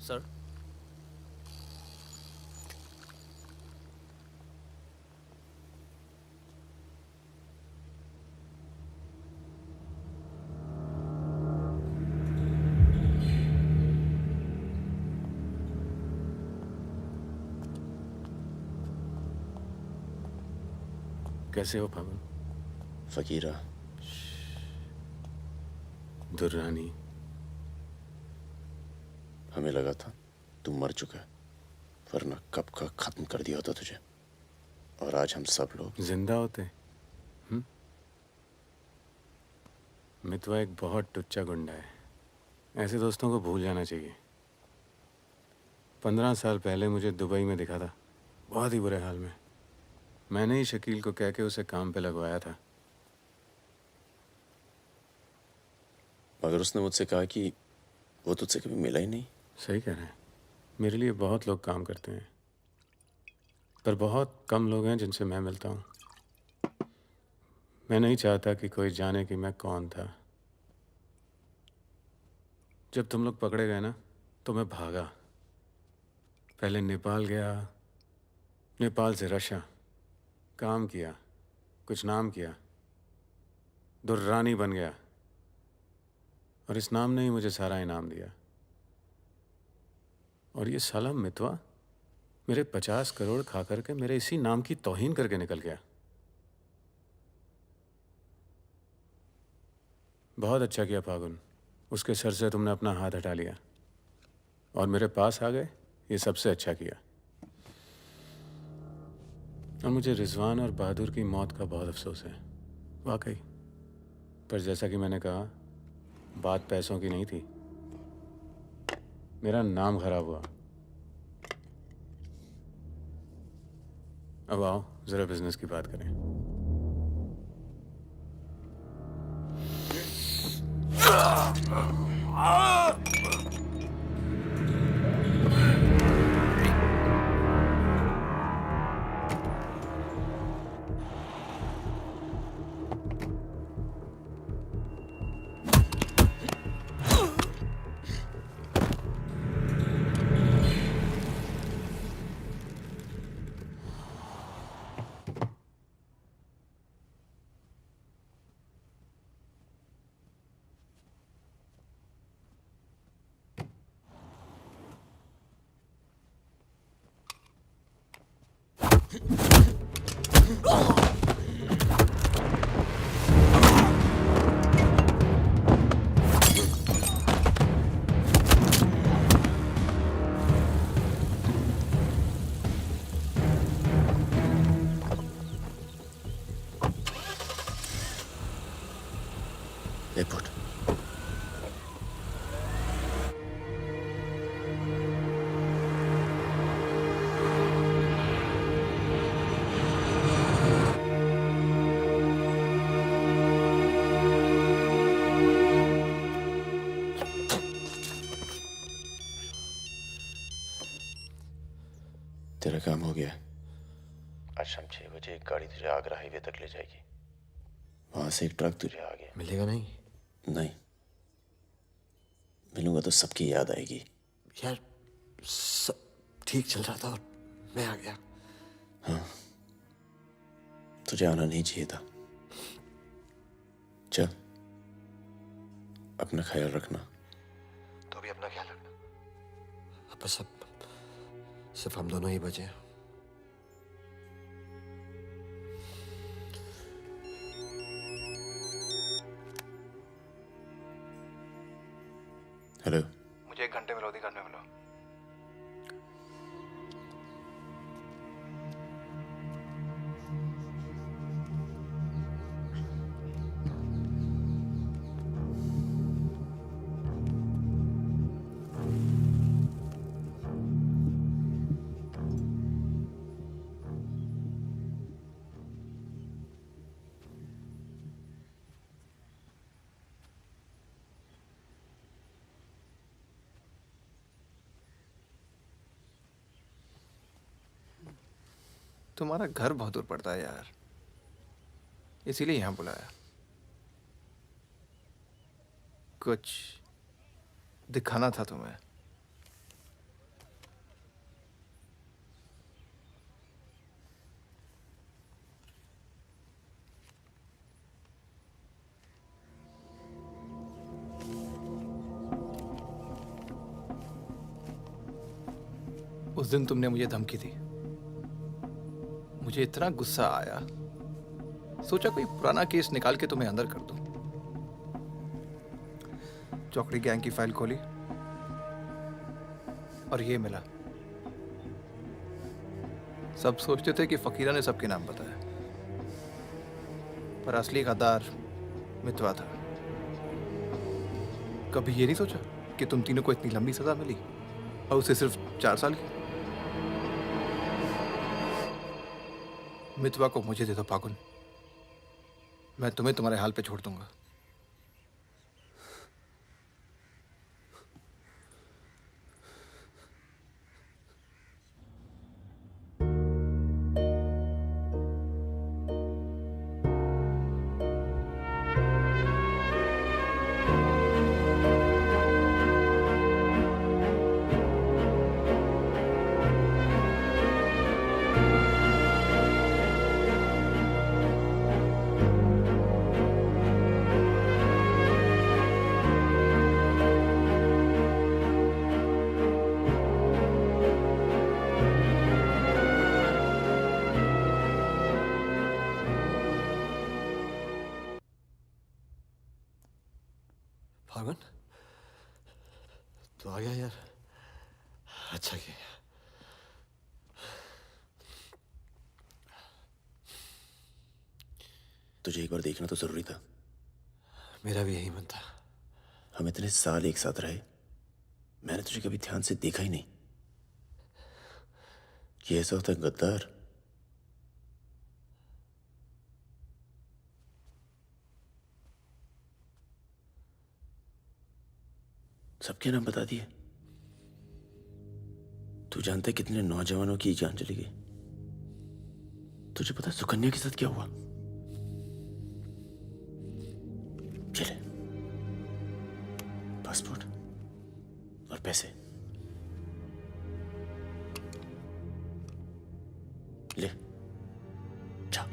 सर, कैसे हो फागुन? फकीरा, दुर्रानी, हमें लगा था तू मर चुका है, वरना कब का खत्म कर दिया होता तुझे। और आज हम सब लोग जिंदा होते। मितवा एक बहुत टुच्चा गुंडा है, ऐसे दोस्तों को भूल जाना चाहिए। 15 साल पहले मुझे दुबई में दिखा था, बहुत ही बुरे हाल में। मैंने ही शकील को कह के उसे काम पे लगवाया था। मगर उसने मुझसे कहा कि वो तुझसे कभी मिला ही नहीं। सही कह रहे हैं, मेरे लिए बहुत लोग काम करते हैं, पर बहुत कम लोग हैं जिनसे मैं मिलता हूँ। मैं नहीं चाहता कि कोई जाने कि मैं कौन था। जब तुम लोग पकड़े गए ना, तो मैं भागा। पहले नेपाल गया, नेपाल से रशिया, काम किया, कुछ नाम किया, दुर्रानी बन गया, और इस नाम ने ही मुझे सारा इनाम दिया। और ये साला मितवा मेरे 50 करोड़ खा करके मेरे इसी नाम की तौहीन करके निकल गया। बहुत अच्छा किया फागुन, उसके सर से तुमने अपना हाथ हटा लिया और मेरे पास आ गए, ये सबसे अच्छा किया। और मुझे रिजवान और बहादुर की मौत का बहुत अफसोस है, वाकई। पर जैसा कि मैंने कहा, बात पैसों की नहीं थी, मेरा नाम खराब हुआ। अब आओ जरा बिजनेस की बात करें। एयरपोर्ट। तेरा काम हो गया। आज शाम 6 बजे एक गाड़ी तुझे आगरा हाईवे तक ले जाएगी। वहां से एक ट्रक तुझे आगे मिलेगा नहीं? नहीं, मिलूंगा तो सबकी याद आएगी। यार सब ठीक चल रहा था और मैं आ गया। हाँ, तुझे आना नहीं चाहिए था। चल, अपना ख्याल रखना। तो भी अपना ख्याल रखना। अब बस अब सिर्फ हम दोनों ही बचे हैं। हेलो, मुझे 1 घंटे में लोधी घर में मिलो। तुम्हारा घर बहुत दूर पड़ता है यार, इसीलिए यहाँ बुलाया। कुछ दिखाना था तुम्हें। उस दिन तुमने मुझे धमकी दी, मुझे इतना गुस्सा आया सोचा कोई पुराना केस निकाल के तुम्हें अंदर कर दूं। चौकड़ी गैंग की फाइल खोली और ये मिला। सब सोचते थे कि फकीरा ने सबके नाम बताया, पर असली गद्दार मितवा था। कभी ये नहीं सोचा कि तुम तीनों को इतनी लंबी सजा मिली और उसे सिर्फ 4 साल की। मितवा को मुझे दे दो फागुन, मैं तुम्हें तुम्हारे हाल पे छोड़ दूंगा। फागुन, तो आ गया यार। अच्छा किया। तुझे एक बार देखना तो जरूरी था। मेरा भी यही मन था। हम इतने साल एक साथ रहे, मैंने तुझे कभी ध्यान से देखा ही नहीं। ये ऐसा होता है गद्दार। सबके नाम बता दिए। तू जानता है कितने नौजवानों की जान चली गई? तुझे पता है सुकन्या के साथ क्या हुआ? चले, पासपोर्ट और पैसे ले जा।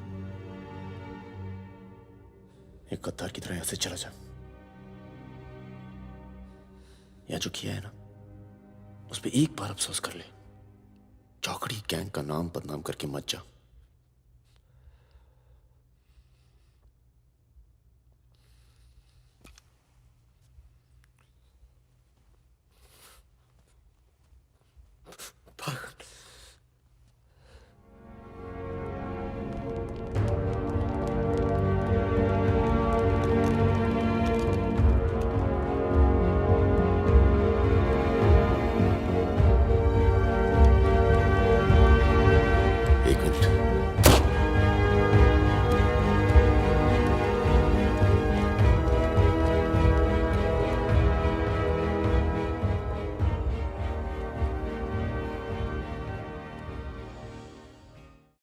एक गद्दार की तरह यहां से चला जा। या जो किया है ना, उस पर एक बार अफसोस कर ले। चौकड़ी गैंग का नाम बदनाम करके मत जा।